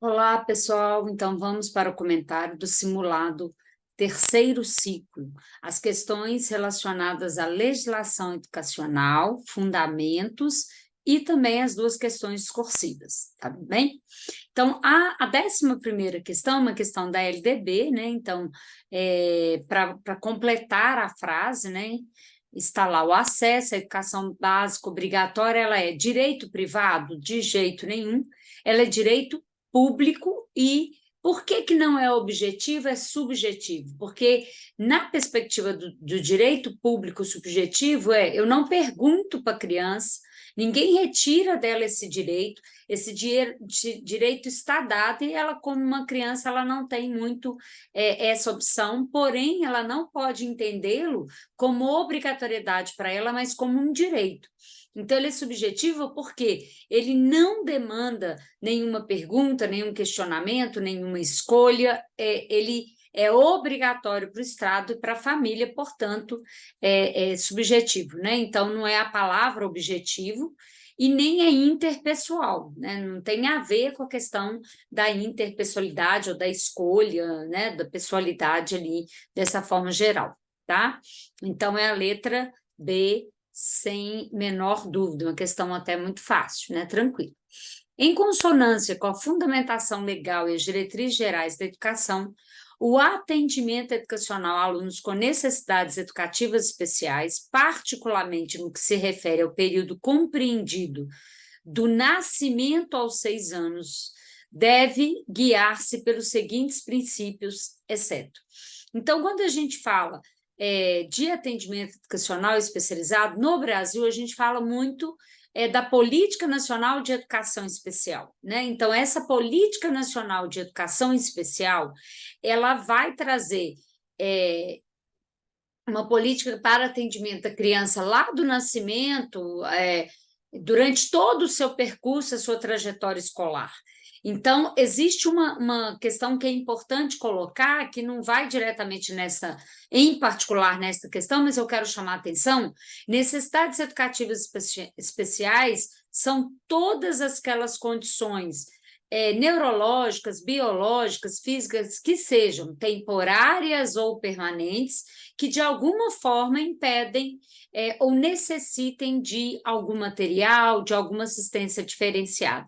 Olá, pessoal. Então, vamos para o comentário do simulado terceiro ciclo, as questões relacionadas à legislação educacional, fundamentos e também as duas questões discursivas, tá bem? Então, a 11ª questão é uma questão da LDB, né? Então, para completar a frase, né? Está lá: o acesso à educação básica obrigatória, ela é direito privado? De jeito nenhum, ela é direito público. E por que que não é objetivo, é subjetivo? Porque na perspectiva do direito público subjetivo, eu não pergunto para a criança, ninguém retira dela esse direito está dado, e ela, como uma criança, ela não tem muito essa opção, porém, ela não pode entendê-lo como obrigatoriedade para ela, mas como um direito. Então, ele é subjetivo porque ele não demanda nenhuma pergunta, nenhum questionamento, nenhuma escolha, ele é obrigatório para o Estado e para a família, portanto, é subjetivo, né? Então, não é a palavra objetivo e nem é interpessoal, né? Não tem a ver com a questão da interpessoalidade ou da escolha, né? Da pessoalidade ali, dessa forma geral, tá? Então, é a letra B, sem menor dúvida, uma questão até muito fácil, né? Tranquilo. Em consonância com a fundamentação legal e as diretrizes gerais da educação, o atendimento educacional a alunos com necessidades educativas especiais, particularmente no que se refere ao período compreendido do nascimento aos 6 anos, deve guiar-se pelos seguintes princípios, exceto. Então, quando a gente fala de atendimento educacional especializado, no Brasil, a gente fala muito da Política Nacional de Educação Especial, né? Então, essa Política Nacional de Educação Especial, ela vai trazer uma política para atendimento à criança lá do nascimento, durante todo o seu percurso, a sua trajetória escolar. Então, existe uma questão que é importante colocar, que não vai diretamente nessa, em particular nessa questão, mas eu quero chamar a atenção: necessidades educativas especiais são todas aquelas condições neurológicas, biológicas, físicas, que sejam temporárias ou permanentes, que de alguma forma impedem ou necessitem de algum material, de alguma assistência diferenciada.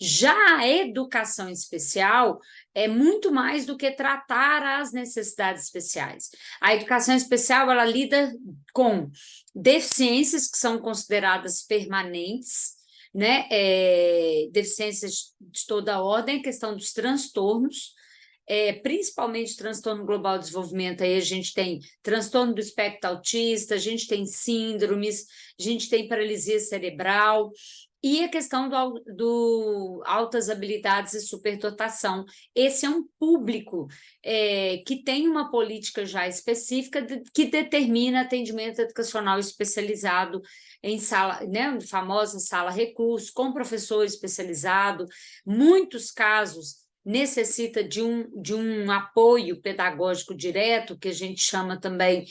Já a educação especial é muito mais do que tratar as necessidades especiais. A educação especial, ela lida com deficiências que são consideradas permanentes, né? Deficiências de toda a ordem, a questão dos transtornos, principalmente transtorno global de desenvolvimento. Aí a gente tem transtorno do espectro autista, a gente tem síndromes, a gente tem paralisia cerebral, e a questão do altas habilidades e superdotação. Esse é um público que tem uma política já específica que determina atendimento educacional especializado em sala, né, famosa sala recurso, com professor especializado. Muitos casos necessita de um apoio pedagógico direto, que a gente chama também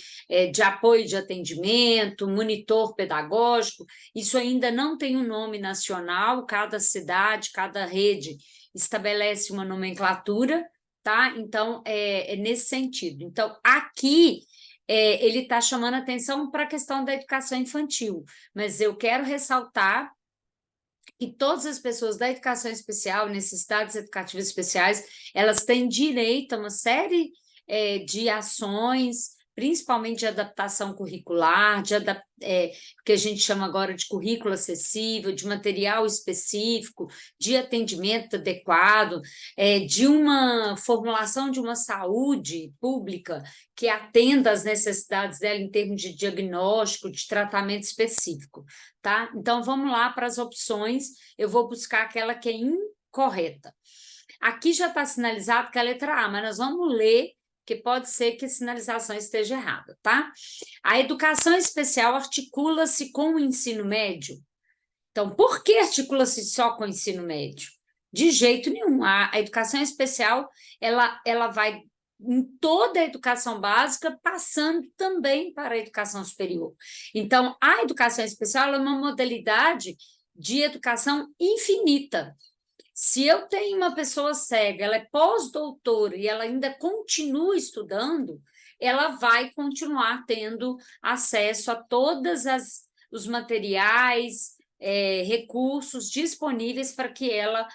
de apoio de atendimento, monitor pedagógico. Isso ainda não tem um nome nacional, cada cidade, cada rede estabelece uma nomenclatura, tá? Então, é nesse sentido. Então, aqui ele está chamando atenção para a questão da educação infantil, mas eu quero ressaltar que todas as pessoas da educação especial, necessidades educativas especiais, elas têm direito a uma série de ações, principalmente de adaptação curricular, que a gente chama agora de currículo acessível, de material específico, de atendimento adequado, de uma formulação de uma saúde pública que atenda às necessidades dela em termos de diagnóstico, de tratamento específico, tá? Então, vamos lá para as opções. Eu vou buscar aquela que é incorreta. Aqui já está sinalizado que é a letra A, mas nós vamos ler, que pode ser que a sinalização esteja errada, tá? A educação especial articula-se com o ensino médio. Então, por que articula-se só com o ensino médio? De jeito nenhum. A educação especial, ela vai em toda a educação básica, passando também para a educação superior. Então, a educação especial é uma modalidade de educação infinita. Se eu tenho uma pessoa cega, ela é pós-doutora e ela ainda continua estudando, ela vai continuar tendo acesso a todos os materiais, recursos disponíveis para que ela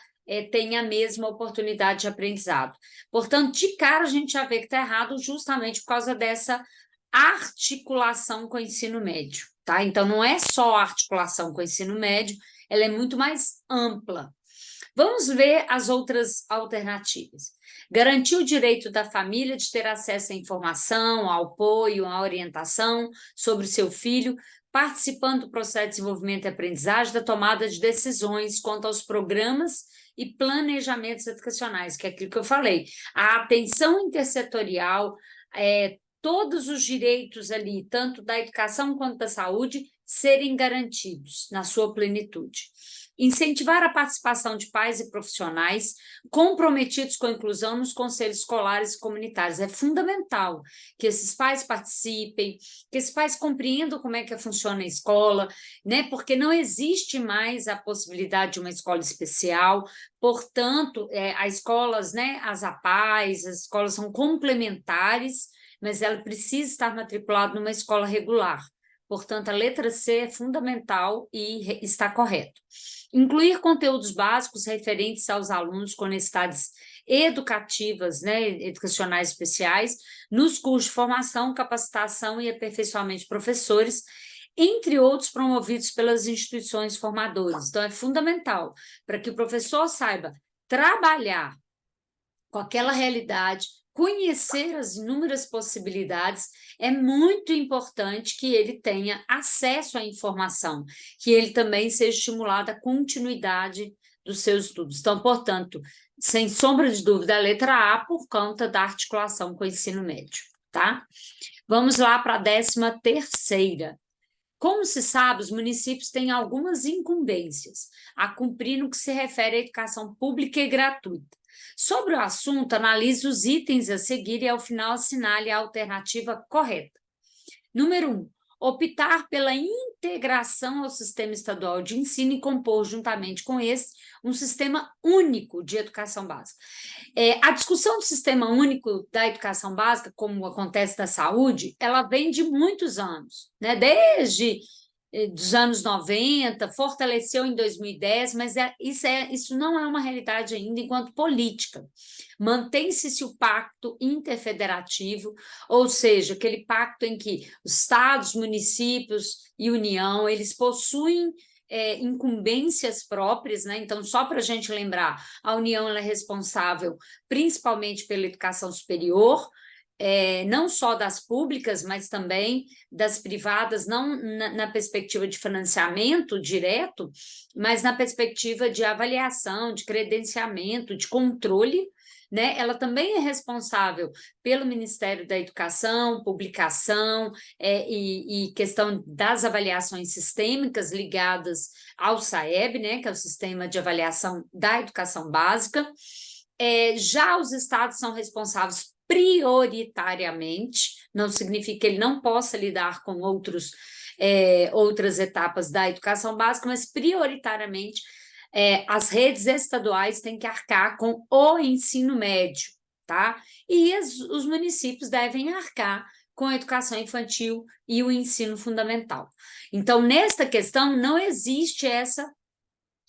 tenha a mesma oportunidade de aprendizado. Portanto, de cara, a gente já vê que está errado justamente por causa dessa articulação com o ensino médio, tá? Então, não é só a articulação com o ensino médio, ela é muito mais ampla. Vamos ver as outras alternativas. Garantir o direito da família de ter acesso à informação, ao apoio, à orientação sobre o seu filho, participando do processo de desenvolvimento e aprendizagem, da tomada de decisões quanto aos programas e planejamentos educacionais, que é aquilo que eu falei. A atenção intersetorial, todos os direitos ali, tanto da educação quanto da saúde, serem garantidos na sua plenitude. Incentivar a participação de pais e profissionais comprometidos com a inclusão nos conselhos escolares e comunitários. É fundamental que esses pais participem, que esses pais compreendam como é que funciona a escola, né? Porque não existe mais a possibilidade de uma escola especial, portanto, as escolas, né, as APAES, as escolas são complementares, mas ela precisa estar matriculada numa escola regular. Portanto, a letra C é fundamental e está correto. Incluir conteúdos básicos referentes aos alunos com necessidades educativas, né, educacionais especiais, nos cursos de formação, capacitação e aperfeiçoamento de professores, entre outros promovidos pelas instituições formadoras. Então, é fundamental para que o professor saiba trabalhar com aquela realidade, conhecer as inúmeras possibilidades, é muito importante que ele tenha acesso à informação, que ele também seja estimulado à continuidade dos seus estudos. Então, portanto, sem sombra de dúvida, a letra A por conta da articulação com o ensino médio, tá? Vamos lá para a 13ª. Como se sabe, os municípios têm algumas incumbências a cumprir no que se refere à educação pública e gratuita. Sobre o assunto, analise os itens a seguir e, ao final, assinale a alternativa correta. Número 1. Optar pela integração ao sistema estadual de ensino e compor, juntamente com esse, um sistema único de educação básica. A discussão do sistema único da educação básica, como acontece na saúde, ela vem de muitos anos, né? Desde dos anos 90, fortaleceu em 2010, mas isso não é uma realidade ainda enquanto política. Mantém-se o pacto interfederativo, ou seja, aquele pacto em que os estados, municípios e União, eles possuem incumbências próprias, né? Então, só para a gente lembrar, a União ela é responsável principalmente pela educação superior, não só das públicas, mas também das privadas, não na perspectiva de financiamento direto, mas na perspectiva de avaliação, de credenciamento, de controle, né? Ela também é responsável pelo Ministério da Educação, publicação e questão das avaliações sistêmicas ligadas ao SAEB, né? Que é o Sistema de Avaliação da Educação Básica. Já os estados são responsáveis prioritariamente, não significa que ele não possa lidar com outras etapas da educação básica, mas prioritariamente as redes estaduais têm que arcar com o ensino médio, tá? E os municípios devem arcar com a educação infantil e o ensino fundamental. Então, nesta questão, não existe essa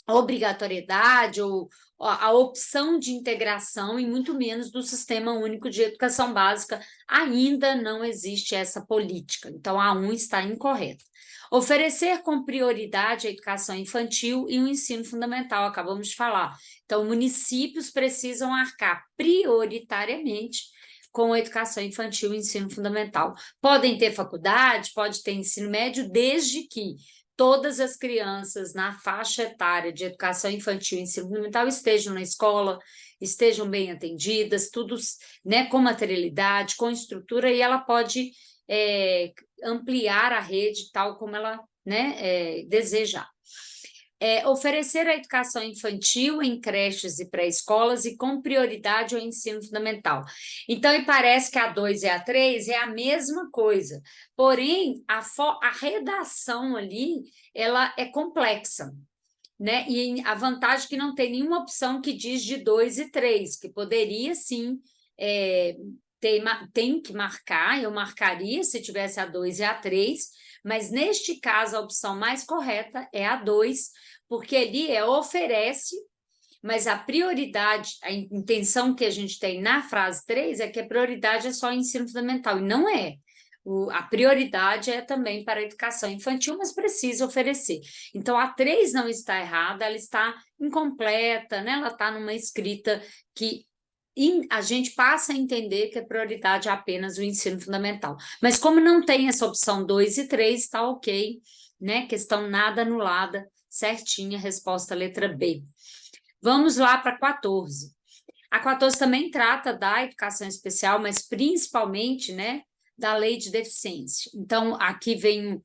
obrigatoriedade ou a opção de integração, e muito menos do Sistema Único de Educação Básica, ainda não existe essa política. Então, a 1 está incorreta. Oferecer com prioridade a educação infantil e o ensino fundamental, acabamos de falar. Então, municípios precisam arcar prioritariamente com a educação infantil e ensino fundamental. Podem ter faculdade, pode ter ensino médio, desde que todas as crianças na faixa etária de educação infantil e ensino fundamental estejam na escola, estejam bem atendidas, tudo, né, com materialidade, com estrutura, e ela pode ampliar a rede tal como ela, né, desejar. Oferecer a educação infantil em creches e pré-escolas e com prioridade ao ensino fundamental. Então, e parece que a 2 e a 3 é a mesma coisa, porém, a redação ali, ela é complexa. né? E a vantagem é que não tem nenhuma opção que diz de 2 e 3, que poderia sim tem que marcar, eu marcaria se tivesse a 2 e a 3, mas neste caso a opção mais correta é a 2, porque ali oferece, mas a prioridade, a intenção que a gente tem na frase 3 é que a prioridade é só o ensino fundamental, e não é. A prioridade é também para a educação infantil, mas precisa oferecer. Então, a 3 não está errada, ela está incompleta, né? Ela está numa escrita que a gente passa a entender que a prioridade é apenas o ensino fundamental. Mas como não tem essa opção 2 e 3, está ok, né? Questão nada anulada, certinha, resposta letra B. Vamos lá para 14. A 14 também trata da educação especial, mas principalmente, né, da lei de deficiência. Então, aqui vem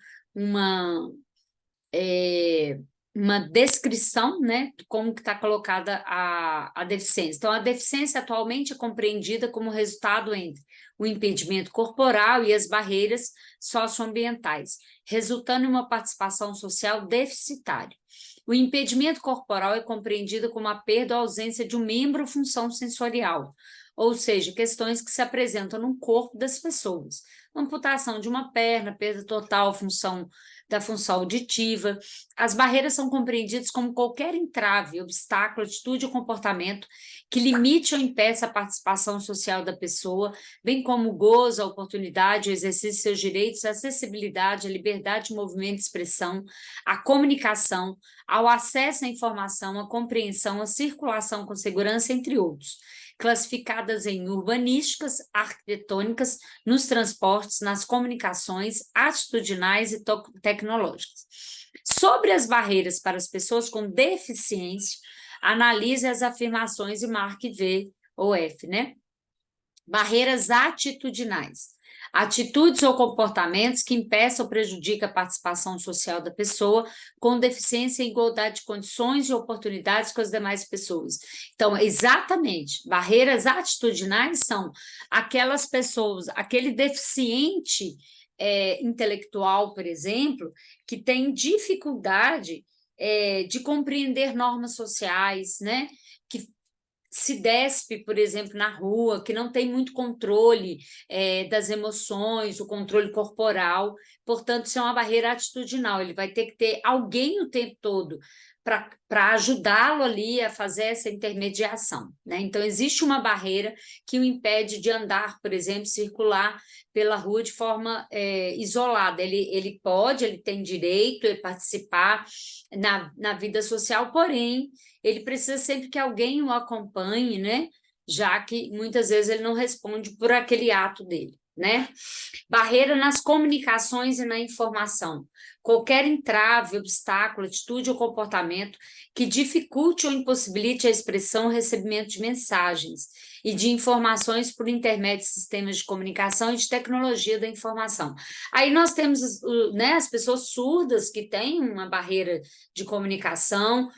uma descrição, né, de como que está colocada a deficiência. Então, a deficiência atualmente é compreendida como resultado entre o impedimento corporal e as barreiras socioambientais, resultando em uma participação social deficitária. O impedimento corporal é compreendido como a perda ou ausência de um membro ou função sensorial, ou seja, questões que se apresentam no corpo das pessoas. Amputação de uma perna, perda total da função auditiva. As barreiras são compreendidas como qualquer entrave, obstáculo, atitude ou comportamento que limite ou impeça a participação social da pessoa, bem como o gozo, a oportunidade, o exercício de seus direitos, a acessibilidade, a liberdade de movimento e expressão, a comunicação, ao acesso à informação, à compreensão, à circulação com segurança, entre outros, classificadas em urbanísticas, arquitetônicas, nos transportes, nas comunicações, atitudinais e tecnológicas. Sobre as barreiras para as pessoas com deficiência, analise as afirmações e marque V ou F, né? Barreiras atitudinais. Atitudes ou comportamentos que impeçam ou prejudicam a participação social da pessoa com deficiência em igualdade de condições e oportunidades com as demais pessoas. Então, exatamente, barreiras atitudinais são aquelas pessoas, aquele deficiente intelectual, por exemplo, que tem dificuldade de compreender normas sociais, né? Que se despe, por exemplo, na rua, que não tem muito controle das emoções, o controle corporal, portanto, isso é uma barreira atitudinal, ele vai ter que ter alguém o tempo todo para ajudá-lo ali a fazer essa intermediação, né? Então, existe uma barreira que o impede de andar, por exemplo, circular pela rua de forma isolada. Ele tem direito a participar na vida social, porém, ele precisa sempre que alguém o acompanhe, né? Já que muitas vezes ele não responde por aquele ato dele, né? Barreira nas comunicações e na informação. Qualquer entrave, obstáculo, atitude ou comportamento que dificulte ou impossibilite a expressão ou recebimento de mensagens e de informações por intermédio de sistemas de comunicação e de tecnologia da informação. Aí nós temos, né, as pessoas surdas que têm uma barreira de comunicação.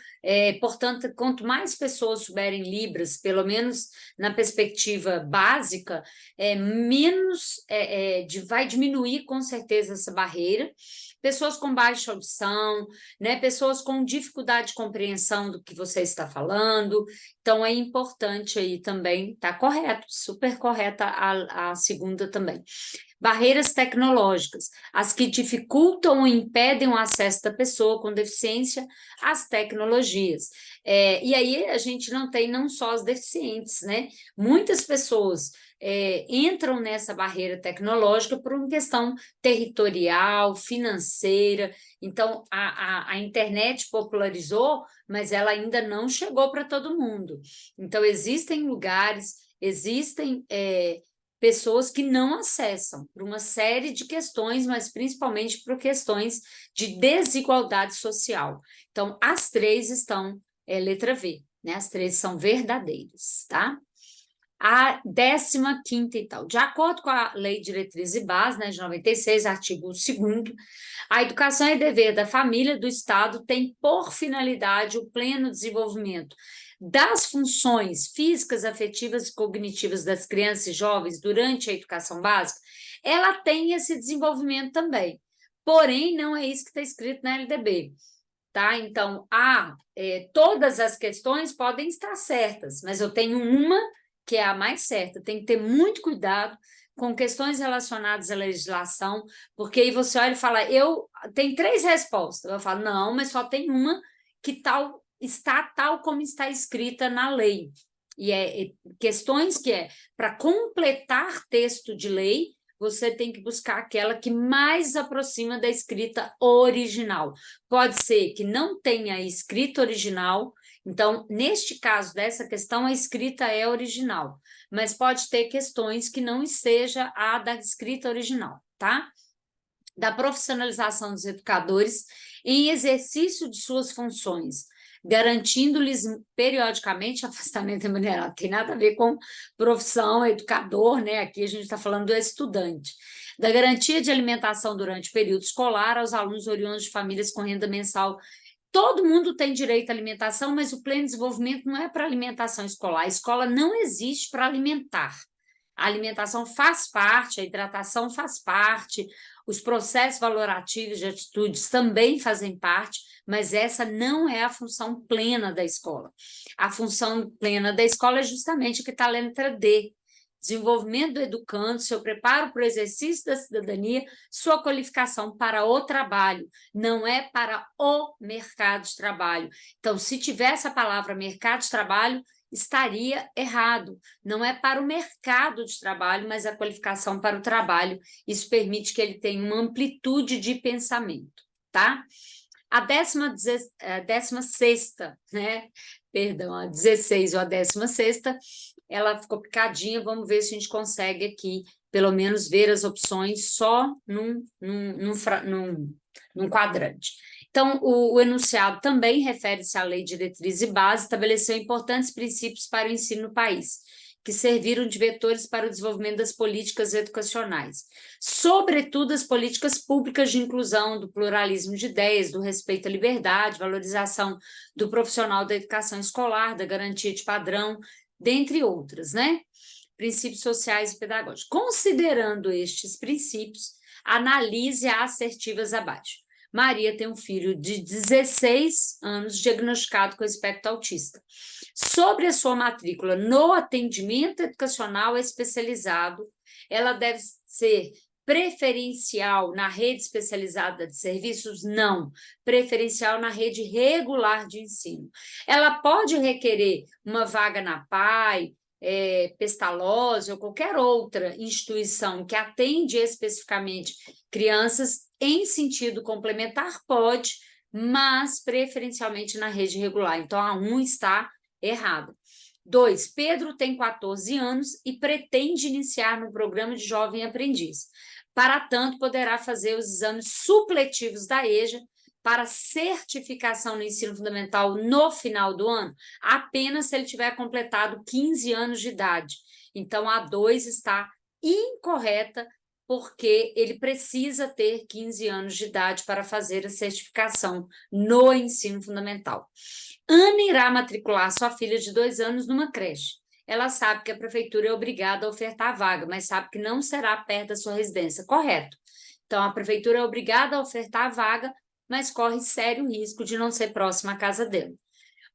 Portanto, quanto mais pessoas souberem Libras, pelo menos na perspectiva básica, menos vai diminuir com certeza essa barreira. Pessoas com baixa audição, né, pessoas com dificuldade de compreensão do que você está falando. Então, é importante aí também, está correto, super correta a segunda também. Barreiras tecnológicas, as que dificultam ou impedem o acesso da pessoa com deficiência às tecnologias. E aí a gente não tem não só os deficientes, né? Muitas pessoas entram nessa barreira tecnológica por uma questão territorial, financeira. Então, a internet popularizou, mas ela ainda não chegou para todo mundo. Então, existem lugares, existem pessoas que não acessam por uma série de questões, mas principalmente por questões de desigualdade social. Então, as três estão letra V, né? As três são verdadeiras, tá? A 15ª, então, de acordo com a Lei de Diretriz e Base, né, de 96, artigo 2º, a educação é dever da família, do Estado, tem por finalidade o pleno desenvolvimento das funções físicas, afetivas e cognitivas das crianças e jovens durante a educação básica. Ela tem esse desenvolvimento também, porém, não é isso que está escrito na LDB. tá? Então, todas as questões podem estar certas, mas eu tenho uma que é a mais certa. Tem que ter muito cuidado com questões relacionadas à legislação, porque aí você olha e fala, tem 3 respostas. Eu falo, não, mas só tem uma que está tal como está escrita na lei. E questões que para completar texto de lei, você tem que buscar aquela que mais aproxima da escrita original. Pode ser que não tenha escrita original, então, neste caso dessa questão, a escrita é original, mas pode ter questões que não esteja a da escrita original, tá? Da profissionalização dos educadores em exercício de suas funções, garantindo-lhes periodicamente afastamento remunerado. Tem nada a ver com profissão, educador, né? Aqui a gente está falando do estudante. Da garantia de alimentação durante o período escolar aos alunos oriundos de famílias com renda mensal. Todo mundo tem direito à alimentação, mas o pleno desenvolvimento não é para alimentação escolar. A escola não existe para alimentar. A alimentação faz parte, a hidratação faz parte, os processos valorativos de atitudes também fazem parte, mas essa não é a função plena da escola. A função plena da escola é justamente o que está na letra D: desenvolvimento do educando, seu preparo para o exercício da cidadania, sua qualificação para o trabalho, não é para o mercado de trabalho. Então, se tivesse a palavra mercado de trabalho, estaria errado. Não é para o mercado de trabalho, mas a qualificação para o trabalho. Isso permite que ele tenha uma amplitude de pensamento, tá? A 16ª, né? Perdão, a 16 ou a 16ª, ela ficou picadinha, vamos ver se a gente consegue aqui, pelo menos, ver as opções só num quadrante. Então, o enunciado também refere-se à Lei de Diretriz e Base, estabeleceu importantes princípios para o ensino no país, que serviram de vetores para o desenvolvimento das políticas educacionais, sobretudo as políticas públicas de inclusão, do pluralismo de ideias, do respeito à liberdade, valorização do profissional da educação escolar, da garantia de padrão, dentre outras, né? Princípios sociais e pedagógicos. Considerando estes princípios, analise as assertivas abaixo. Maria tem um filho de 16 anos diagnosticado com espectro autista. Sobre a sua matrícula no atendimento educacional especializado, ela deve ser preferencial na rede especializada de serviços? Não. Preferencial na rede regular de ensino. Ela pode requerer uma vaga na PAI, Pestalozzi ou qualquer outra instituição que atende especificamente crianças em sentido complementar? Pode, mas preferencialmente na rede regular. Então, a 1 está errada. 2, Pedro tem 14 anos e pretende iniciar no programa de jovem aprendiz. Para tanto, poderá fazer os exames supletivos da EJA para certificação no ensino fundamental no final do ano, apenas se ele tiver completado 15 anos de idade. Então, a 2 está incorreta, porque ele precisa ter 15 anos de idade para fazer a certificação no ensino fundamental. Ana irá matricular sua filha de 2 anos numa creche. Ela sabe que a prefeitura é obrigada a ofertar a vaga, mas sabe que não será perto da sua residência. Correto. Então, a prefeitura é obrigada a ofertar a vaga, mas corre sério risco de não ser próxima à casa dela.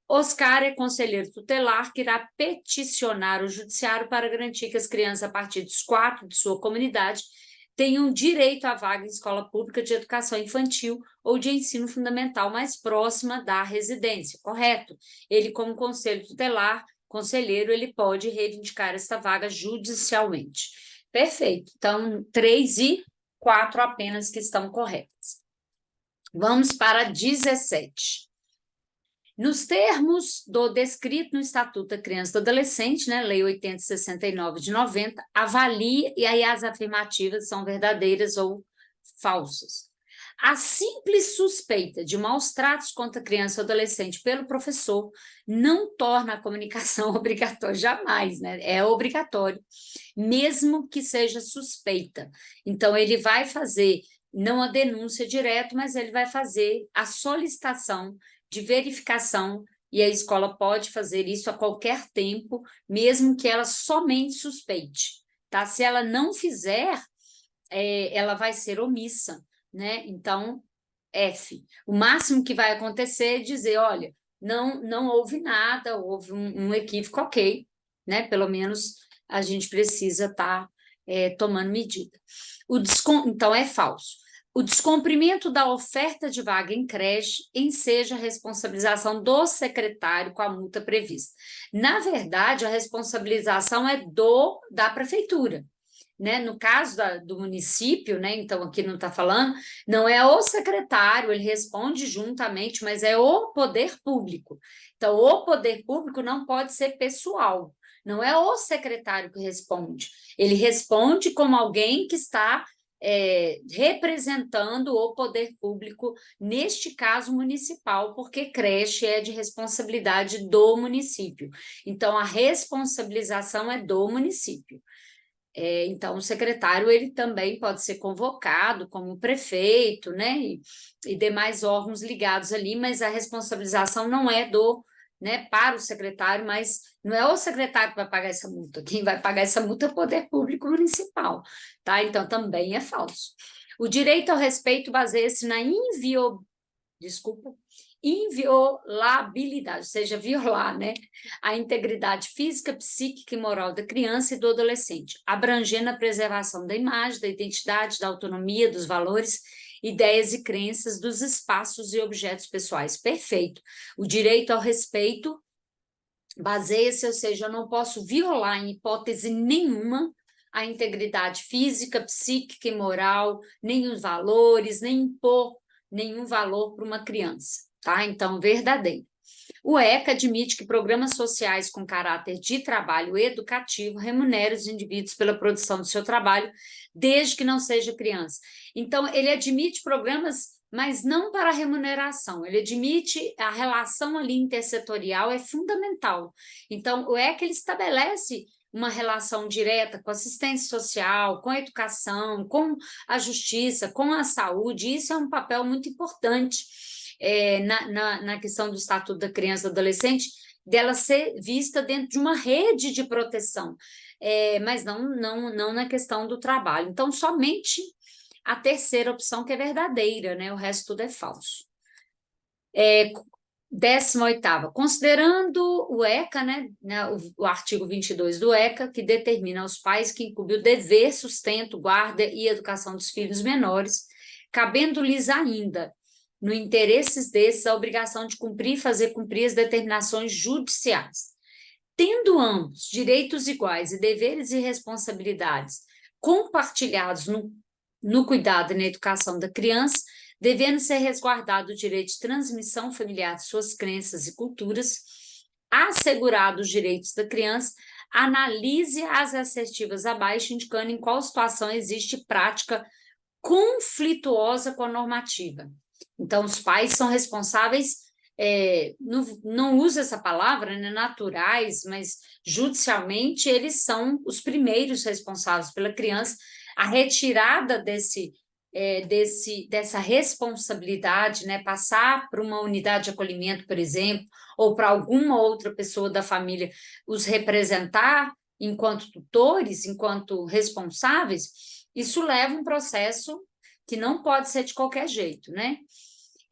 Oscar é conselheiro tutelar que irá peticionar o judiciário para garantir que as crianças, a partir dos 4 de sua comunidade, tenham direito à vaga em escola pública de educação infantil ou de ensino fundamental mais próxima da residência. Correto? Ele, como conselho tutelar, conselheiro, ele pode reivindicar esta vaga judicialmente. Perfeito. Então, 3 e 4 apenas que estão corretas. Vamos para 17. Nos termos do descrito no Estatuto da Criança e do Adolescente, né, Lei 8069 de 90, avalie e aí as afirmativas são verdadeiras ou falsas. A simples suspeita de maus tratos contra criança ou adolescente pelo professor não torna a comunicação obrigatória, jamais, né? É obrigatório, mesmo que seja suspeita. Então, ele vai fazer, não a denúncia direta, mas ele vai fazer a solicitação de verificação, e a escola pode fazer isso a qualquer tempo, mesmo que ela somente suspeite, tá? Se ela não fizer, ela vai ser omissa, né? Então, F. O máximo que vai acontecer é dizer, olha, não houve nada, houve um equívoco, ok, né? Pelo menos a gente precisa estar tomando medida. Então, é falso. O descumprimento da oferta de vaga em creche enseja a responsabilização do secretário com a multa prevista. Na verdade, a responsabilização é da prefeitura. Né? No caso do município, né? Então aqui não está falando, não é o secretário, ele responde juntamente, mas é o poder público. Então, o poder público não pode ser pessoal, não é o secretário que responde, ele responde como alguém que está representando o poder público, neste caso municipal, porque creche é de responsabilidade do município. Então, a responsabilização é do município. Então, o secretário ele também pode ser convocado como prefeito, né, e demais órgãos ligados ali, mas a responsabilização não é para o secretário, mas não é o secretário que vai pagar essa multa, quem vai pagar essa multa é o poder público municipal, tá? Então, também é falso. O direito ao respeito baseia-se na inviolabilidade, ou seja, violar, né, a integridade física, psíquica e moral da criança e do adolescente, abrangendo a preservação da imagem, da identidade, da autonomia, dos valores, ideias e crenças, dos espaços e objetos pessoais. Perfeito. O direito ao respeito baseia-se, ou seja, eu não posso violar em hipótese nenhuma a integridade física, psíquica e moral, nem os valores, nem impor nenhum valor para uma criança. Tá? Então, verdadeiro. O ECA admite que programas sociais com caráter de trabalho educativo remuneram os indivíduos pela produção do seu trabalho, desde que não seja criança. Então, ele admite programas, mas não para remuneração, ele admite a relação ali intersetorial é fundamental. Então, o ECA ele estabelece uma relação direta com a assistência social, com a educação, com a justiça, com a saúde, isso é um papel muito importante na questão do Estatuto da Criança e do Adolescente, dela ser vista dentro de uma rede de proteção, mas não na questão do trabalho. Então, somente a terceira opção que é verdadeira, né? O resto tudo é falso. 18ª, considerando o ECA, né, o artigo 22 do ECA, que determina aos pais que incumbe o dever, sustento, guarda e educação dos filhos menores, cabendo-lhes ainda, no interesses desses, a obrigação de cumprir e fazer cumprir as determinações judiciais. Tendo ambos direitos iguais e deveres e responsabilidades compartilhados no cuidado e na educação da criança, devendo ser resguardado o direito de transmissão familiar de suas crenças e culturas, assegurado os direitos da criança, analise as assertivas abaixo, indicando em qual situação existe prática conflituosa com a normativa. Então, os pais são responsáveis, não usa essa palavra, né, naturais, mas judicialmente eles são os primeiros responsáveis pela criança. A retirada dessa responsabilidade, né, passar para uma unidade de acolhimento, por exemplo, ou para alguma outra pessoa da família os representar enquanto tutores, enquanto responsáveis, isso leva um processo que não pode ser de qualquer jeito, né?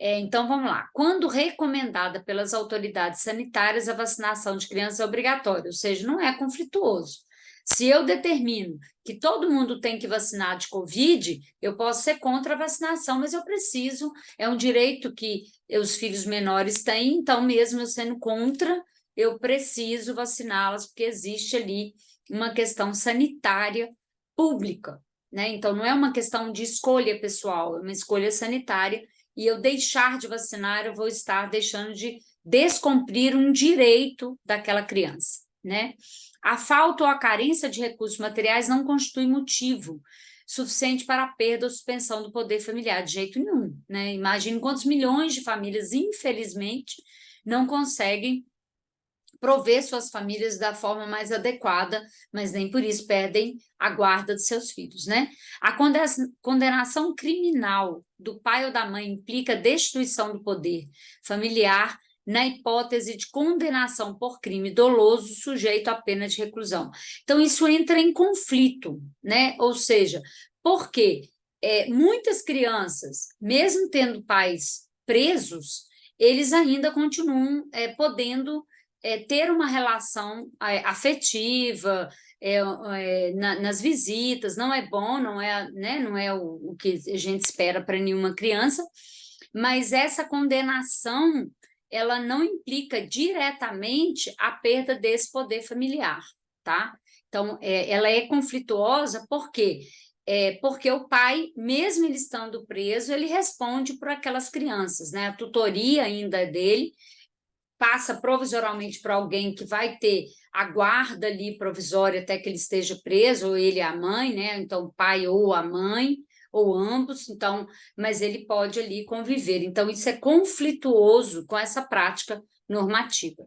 Então, vamos lá. Quando recomendada pelas autoridades sanitárias, a vacinação de crianças é obrigatória, ou seja, não é conflituoso. Se eu determino que todo mundo tem que vacinar de Covid, eu posso ser contra a vacinação, mas eu preciso, é um direito que os filhos menores têm, então, mesmo eu sendo contra, eu preciso vaciná-las, porque existe ali uma questão sanitária pública, né? Então, não é uma questão de escolha pessoal, é uma escolha sanitária, e eu deixar de vacinar, eu vou estar deixando de descumprir um direito daquela criança, né? A falta ou a carência de recursos materiais não constitui motivo suficiente para a perda ou suspensão do poder familiar, de jeito nenhum, né? Imagine quantos milhões de famílias, infelizmente, não conseguem prover suas famílias da forma mais adequada, mas nem por isso perdem a guarda de seus filhos, né? A condenação criminal do pai ou da mãe implica destituição do poder familiar na hipótese de condenação por crime doloso sujeito à pena de reclusão. Então, isso entra em conflito, né? Ou seja, por quê? muitas crianças, mesmo tendo pais presos, eles ainda continuam podendo ter uma relação afetiva nas visitas. Não é bom, não é, né, não é o que a gente espera para nenhuma criança, mas essa condenação ela não implica diretamente a perda desse poder familiar, tá? Então, ela é conflituosa porque o pai, mesmo ele estando preso, ele responde por aquelas crianças, né? A tutoria ainda é dele, passa provisoriamente para alguém que vai ter a guarda ali provisória até que ele esteja preso, ou ele e a mãe, né? Então, o pai ou a mãe, ou ambos, então, mas ele pode ali conviver. Então, isso é conflituoso com essa prática normativa.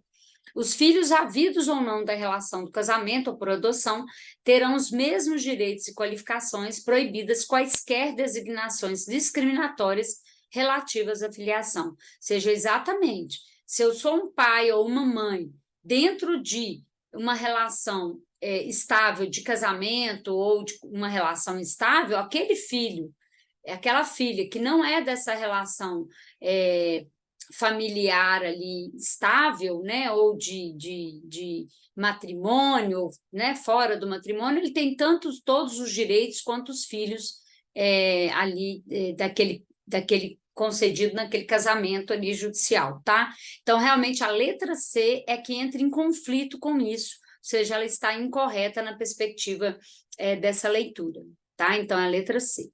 Os filhos, havidos ou não da relação do casamento ou por adoção, terão os mesmos direitos e qualificações, proibidas quaisquer designações discriminatórias relativas à filiação. Seja exatamente, se eu sou um pai ou uma mãe dentro de uma relação estável de casamento ou de uma relação estável, aquele filho, aquela filha que não é dessa relação familiar ali estável, né, ou de matrimônio, né, fora do matrimônio, ele tem todos os direitos quanto os filhos ali daquele concedido naquele casamento ali judicial, tá? Então, realmente, a letra C é que entra em conflito com isso, ou seja, ela está incorreta na perspectiva dessa leitura, tá? Então, é a letra C.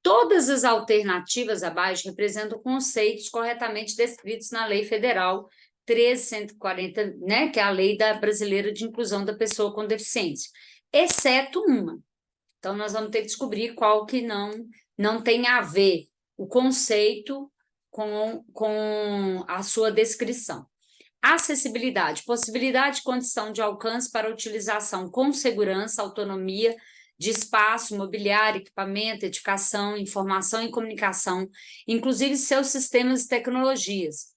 Todas as alternativas abaixo representam conceitos corretamente descritos na Lei Federal 13.140, né, que é a Lei Brasileira de Inclusão da Pessoa com Deficiência, exceto uma. Então, nós vamos ter que descobrir qual que não tem a ver o conceito com a sua descrição. Acessibilidade, possibilidade de condição de alcance para utilização com segurança, autonomia, de espaço, mobiliário, equipamento, edificação, informação e comunicação, inclusive seus sistemas e tecnologias,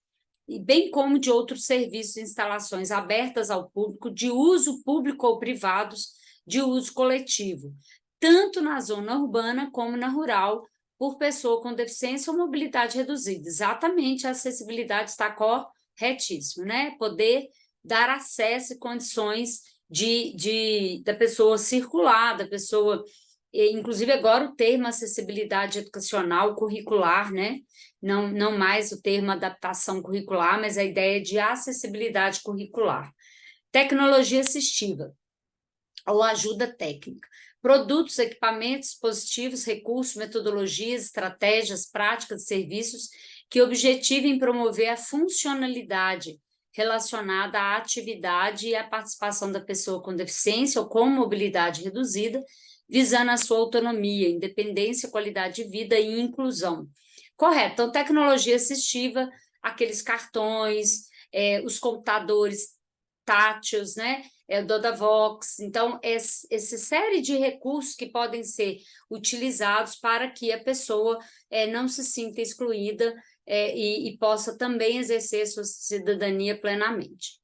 e bem como de outros serviços e instalações abertas ao público, de uso público ou privados, de uso coletivo, tanto na zona urbana como na rural, por pessoa com deficiência ou mobilidade reduzida. Exatamente, a acessibilidade está corretíssimo, né? Poder dar acesso e condições da pessoa circular, da pessoa... Inclusive, agora o termo acessibilidade educacional curricular, né? Não mais o termo adaptação curricular, mas a ideia de acessibilidade curricular. Tecnologia assistiva ou ajuda técnica. Produtos, equipamentos, dispositivos, recursos, metodologias, estratégias, práticas e serviços que objetivem promover a funcionalidade relacionada à atividade e à participação da pessoa com deficiência ou com mobilidade reduzida, visando a sua autonomia, independência, qualidade de vida e inclusão. Correto. Então, tecnologia assistiva, aqueles cartões, os computadores táteis, né? O Dodavox. Então, essa série de recursos que podem ser utilizados para que a pessoa não se sinta excluída e possa também exercer sua cidadania plenamente.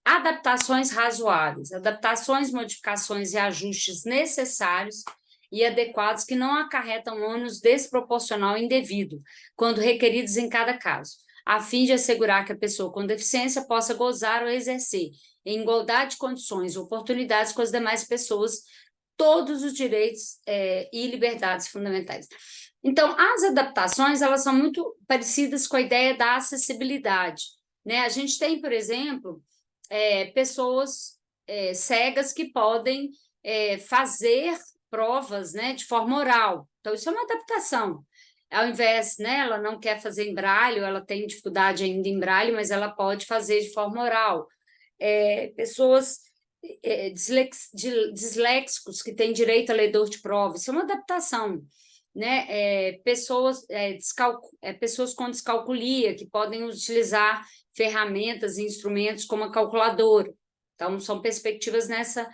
Adaptações razoáveis, adaptações, modificações e ajustes necessários e adequados que não acarretam ônus desproporcional e indevido, quando requeridos em cada caso, a fim de assegurar que a pessoa com deficiência possa gozar ou exercer, em igualdade de condições e oportunidades com as demais pessoas, todos os direitos e liberdades fundamentais. Então, as adaptações, elas são muito parecidas com a ideia da acessibilidade, né? A gente tem, por exemplo, pessoas cegas que podem fazer provas, né, de forma oral. Então, isso é uma adaptação. Ao invés, né, ela não quer fazer em braille, ou ela tem dificuldade ainda em braille, mas ela pode fazer de forma oral. Pessoas disléxicos que têm direito a ler de prova, isso é uma adaptação, né? Pessoas com descalculia, que podem utilizar ferramentas e instrumentos como a calculadora. Então, são perspectivas nessa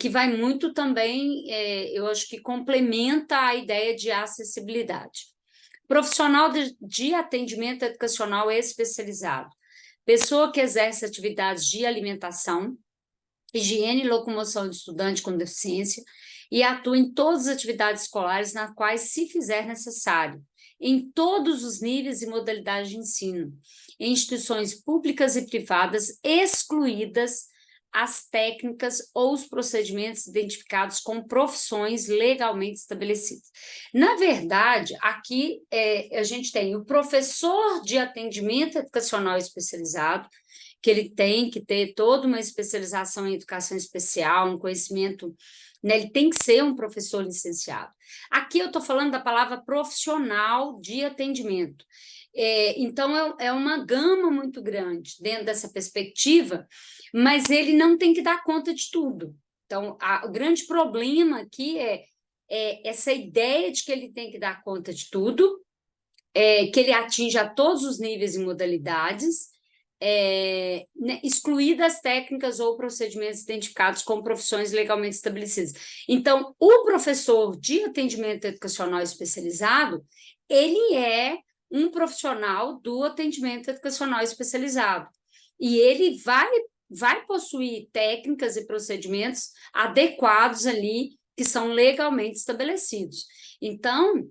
que vai muito também, eu acho que complementa a ideia de acessibilidade. Profissional de atendimento educacional especializado. Pessoa que exerce atividades de alimentação, higiene e locomoção de estudante com deficiência, e atua em todas as atividades escolares nas quais se fizer necessário, em todos os níveis e modalidades de ensino, em instituições públicas e privadas, excluídas as técnicas ou os procedimentos identificados como profissões legalmente estabelecidas. Na verdade, aqui a gente tem o professor de atendimento educacional especializado, que ele tem que ter toda uma especialização em educação especial, um conhecimento, né, ele tem que ser um professor licenciado. Aqui eu estou falando da palavra profissional de atendimento. Então, é uma gama muito grande dentro dessa perspectiva, mas ele não tem que dar conta de tudo. Então, o grande problema aqui é essa ideia de que ele tem que dar conta de tudo, que ele atinja todos os níveis e modalidades, né, excluídas técnicas ou procedimentos identificados como profissões legalmente estabelecidas. Então, o professor de atendimento educacional especializado, ele é um profissional do atendimento educacional especializado, e ele vai possuir técnicas e procedimentos adequados ali, que são legalmente estabelecidos. Então,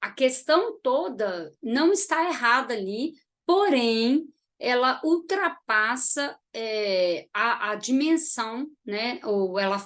a questão toda não está errada ali, porém, ela ultrapassa a dimensão, né, ou ela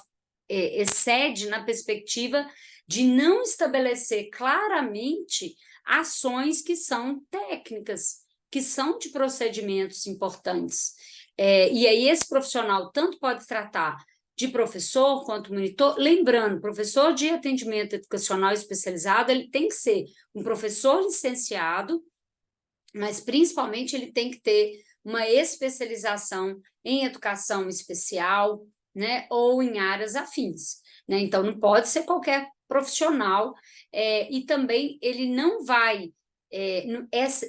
excede na perspectiva de não estabelecer claramente ações que são técnicas, que são de procedimentos importantes. E aí esse profissional tanto pode tratar de professor quanto monitor, lembrando, professor de atendimento educacional especializado, ele tem que ser um professor licenciado, mas principalmente ele tem que ter uma especialização em educação especial, né, ou em áreas afins, né? Então, não pode ser qualquer profissional, e também ele não vai,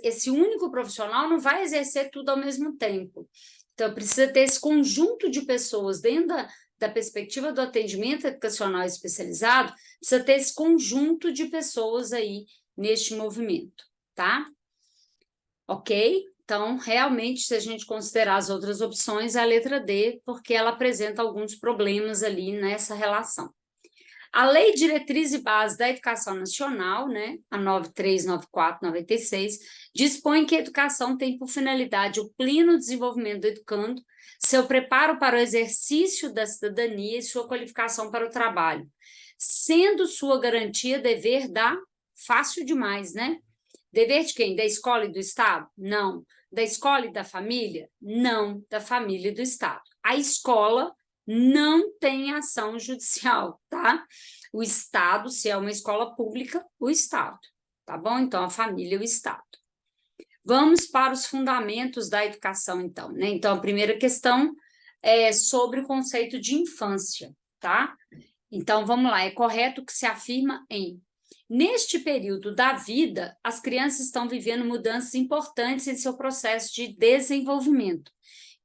esse único profissional não vai exercer tudo ao mesmo tempo. Então, precisa ter esse conjunto de pessoas dentro da perspectiva do atendimento educacional especializado, precisa ter esse conjunto de pessoas aí neste movimento, tá? Ok? Então, realmente, se a gente considerar as outras opções, é a letra D, porque ela apresenta alguns problemas ali nessa relação. A Lei Diretriz e Base da Educação Nacional, né, a 9394/96, dispõe que a educação tem por finalidade o pleno desenvolvimento do educando, seu preparo para o exercício da cidadania e sua qualificação para o trabalho, sendo sua garantia dever da... Fácil demais, né? Dever de quem? Da escola e do Estado? Não. Da escola e da família? Não, da família e do Estado. A escola não tem ação judicial, tá? O Estado, se é uma escola pública, o Estado, tá bom? Então, a família e o Estado. Vamos para os fundamentos da educação, então, né? Então, a primeira questão é sobre o conceito de infância, tá? Então, vamos lá, é correto que se afirma em: neste período da vida, as crianças estão vivendo mudanças importantes em seu processo de desenvolvimento,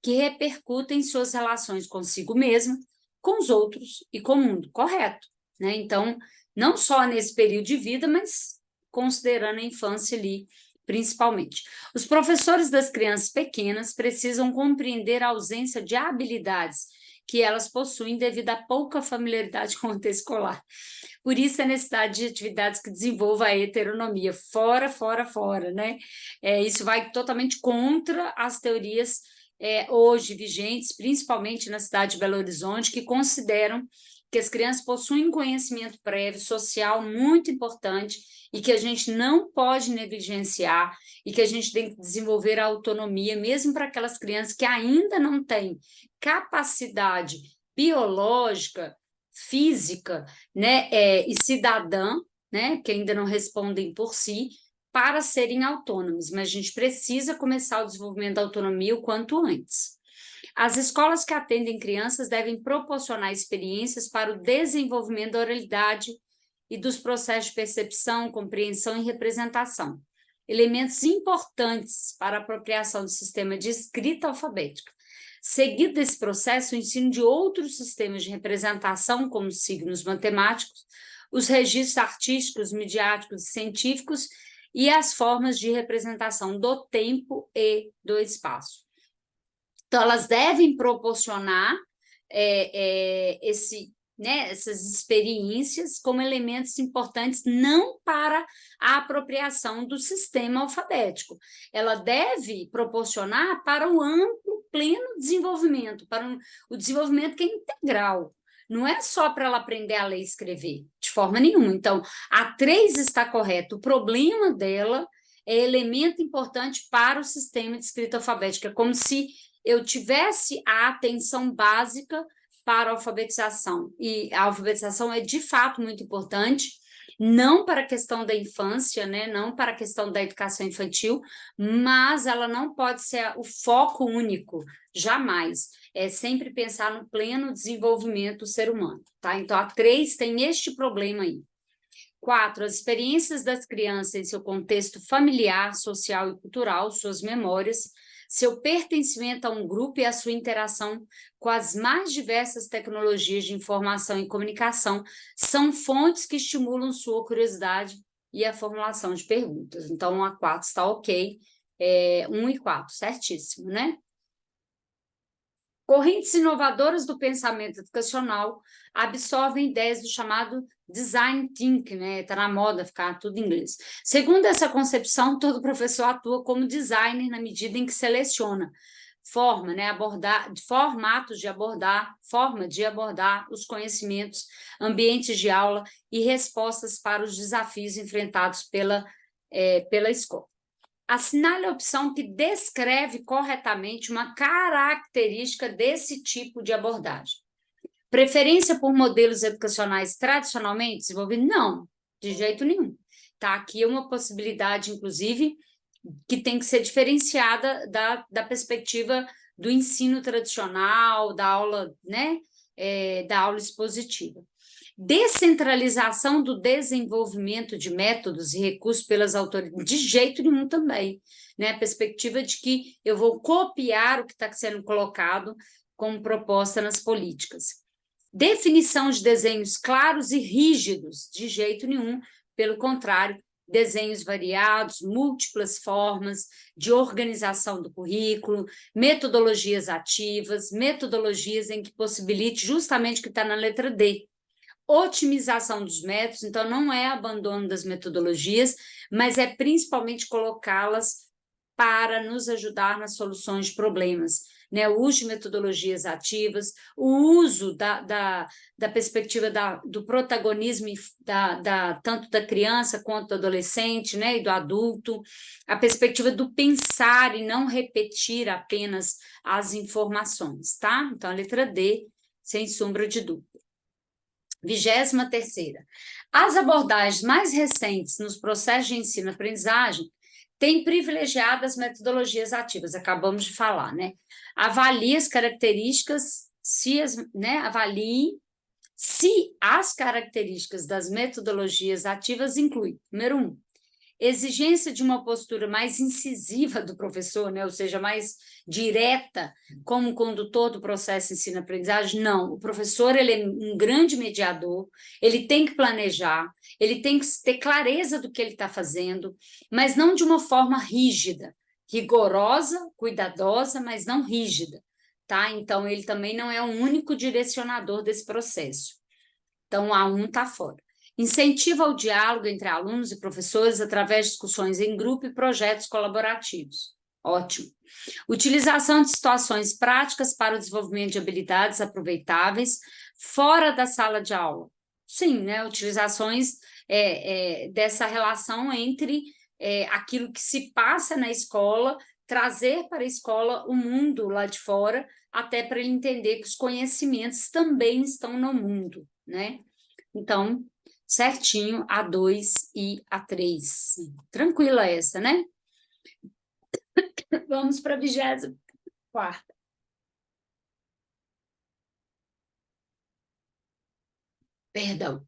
que repercutem em suas relações consigo mesma, com os outros e com o mundo. Correto, né? Então, não só nesse período de vida, mas considerando a infância ali, principalmente. Os professores das crianças pequenas precisam compreender a ausência de habilidades que elas possuem devido à pouca familiaridade com o texto escolar. Por isso, a necessidade de atividades que desenvolvam a heteronomia, fora, né? Isso vai totalmente contra as teorias hoje vigentes, principalmente na cidade de Belo Horizonte, que consideram que as crianças possuem um conhecimento prévio social muito importante e que a gente não pode negligenciar e que a gente tem que desenvolver a autonomia, mesmo para aquelas crianças que ainda não têm capacidade biológica, física, né, e cidadã, né, que ainda não respondem por si, para serem autônomos, mas a gente precisa começar o desenvolvimento da autonomia o quanto antes. As escolas que atendem crianças devem proporcionar experiências para o desenvolvimento da oralidade e dos processos de percepção, compreensão e representação, elementos importantes para a apropriação do sistema de escrita alfabética. Seguido desse processo, o ensino de outros sistemas de representação, como os signos matemáticos, os registros artísticos, midiáticos e científicos e as formas de representação do tempo e do espaço. Então, elas devem proporcionar né, essas experiências como elementos importantes não para a apropriação do sistema alfabético. Ela deve proporcionar para o amplo, pleno desenvolvimento, para o desenvolvimento que é integral. Não é só para ela aprender a ler e escrever, de forma nenhuma. Então, a 3 está correta. O problema dela é elemento importante para o sistema de escrita alfabética. É como se eu tivesse a atenção básica para a alfabetização. E a alfabetização é, de fato, muito importante, não para a questão da infância, né? Não para a questão da educação infantil, mas ela não pode ser o foco único, jamais. É sempre pensar no pleno desenvolvimento do ser humano, tá? Então, a 3 tem este problema aí. 4, as experiências das crianças em seu contexto familiar, social e cultural, suas memórias, seu pertencimento a um grupo e a sua interação com as mais diversas tecnologias de informação e comunicação são fontes que estimulam sua curiosidade e a formulação de perguntas. Então, a 4 está ok, 1 e 4, certíssimo, né? Correntes inovadoras do pensamento educacional absorvem ideias do chamado design thinking, né? Está na moda ficar tudo em inglês. Segundo essa concepção, todo professor atua como designer na medida em que seleciona forma, né, forma de abordar os conhecimentos, ambientes de aula e respostas para os desafios enfrentados pela escola. Assinale a opção que descreve corretamente uma característica desse tipo de abordagem. Preferência por modelos educacionais tradicionalmente desenvolvidos? Não, de jeito nenhum. Tá? Aqui é uma possibilidade, inclusive, que tem que ser diferenciada da perspectiva do ensino tradicional, da aula, né, da aula expositiva. Descentralização do desenvolvimento de métodos e recursos pelas autoridades, de jeito nenhum também, né? A perspectiva de que eu vou copiar o que está sendo colocado como proposta nas políticas. Definição de desenhos claros e rígidos, de jeito nenhum, pelo contrário, desenhos variados, múltiplas formas de organização do currículo, metodologias ativas, metodologias em que possibilite justamente o que está na letra D, otimização dos métodos, então não é abandono das metodologias, mas é principalmente colocá-las para nos ajudar nas soluções de problemas, né? O uso de metodologias ativas, o uso da perspectiva do protagonismo tanto da criança quanto do adolescente, né? E do adulto, a perspectiva do pensar e não repetir apenas as informações, tá? Então, a letra D, sem sombra de dúvida. 23ª. As abordagens mais recentes nos processos de ensino-aprendizagem têm privilegiado as metodologias ativas, acabamos de falar, né? Avalie as características, avalie se as características das metodologias ativas incluem, número 1, exigência de uma postura mais incisiva do professor, né? Ou seja, mais direta como condutor do processo de ensino-aprendizagem. Não, o professor ele é um grande mediador, ele tem que planejar, ele tem que ter clareza do que ele está fazendo, mas não de uma forma rígida, rigorosa, cuidadosa, mas não rígida, tá? Então, ele também não é o único direcionador desse processo. Então, a 1 está fora. Incentiva o diálogo entre alunos e professores através de discussões em grupo e projetos colaborativos. Ótimo. Utilização de situações práticas para o desenvolvimento de habilidades aproveitáveis fora da sala de aula. Sim, né? Utilizações dessa relação entre aquilo que se passa na escola, trazer para a escola o mundo lá de fora, até para ele entender que os conhecimentos também estão no mundo, né? Então, certinho, a 2 e a 3. Tranquila essa, né? Vamos para a 24ª. Perdão.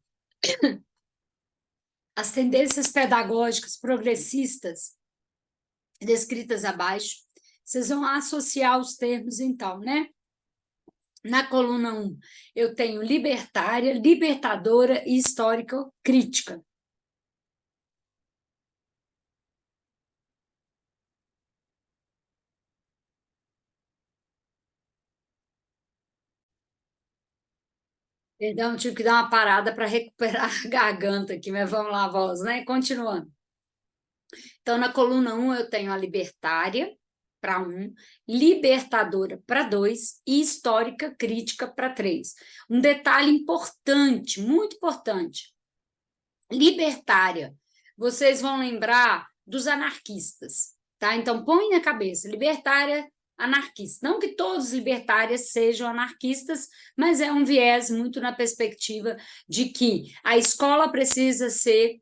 As tendências pedagógicas progressistas descritas abaixo, vocês vão associar os termos, então, né? Na coluna 1, eu tenho libertária, libertadora e histórico-crítica. Perdão, tive que dar uma parada para recuperar a garganta aqui, mas vamos lá, a voz, né? Continuando. Então, na coluna 1, eu tenho a libertária para 1, libertadora para 2 e histórica crítica para 3. Um detalhe importante, muito importante: libertária, vocês vão lembrar dos anarquistas, tá? Então, põe na cabeça, libertária, anarquista. Não que todos os libertários sejam anarquistas, mas é um viés muito na perspectiva de que a escola precisa ser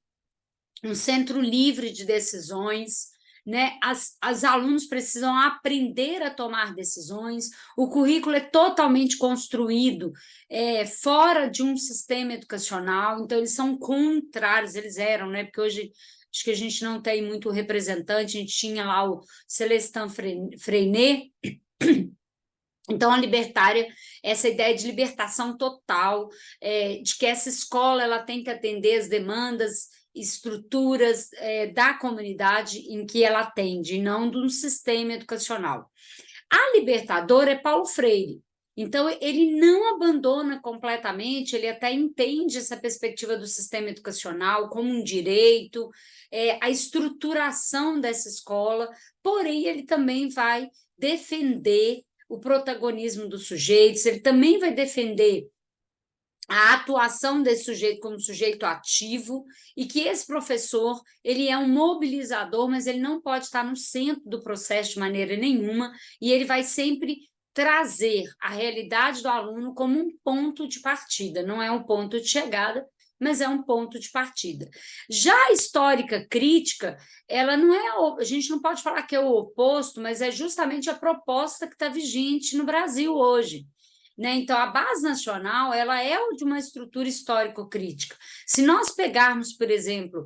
um centro livre de decisões, né? As alunos precisam aprender a tomar decisões, o currículo é totalmente construído fora de um sistema educacional, então eles são contrários, eles eram, né? Porque hoje acho que a gente não tem muito representante, a gente tinha lá o Celestin Freinet. Então, a libertária, essa ideia de libertação total, de que essa escola ela tem que atender as demandas, estruturas da comunidade em que ela atende, e não de um sistema educacional. A libertadora é Paulo Freire. Então, ele não abandona completamente, ele até entende essa perspectiva do sistema educacional como um direito, a estruturação dessa escola, porém, ele também vai defender o protagonismo dos sujeitos, ele também vai defender a atuação desse sujeito como sujeito ativo e que esse professor ele é um mobilizador, mas ele não pode estar no centro do processo de maneira nenhuma e ele vai sempre trazer a realidade do aluno como um ponto de partida, não é um ponto de chegada, mas é um ponto de partida. Já a histórica crítica, ela não é, a gente não pode falar que é o oposto, mas é justamente a proposta que está vigente no Brasil hoje. Né? Então, a base nacional ela é de uma estrutura histórico-crítica. Se nós pegarmos, por exemplo,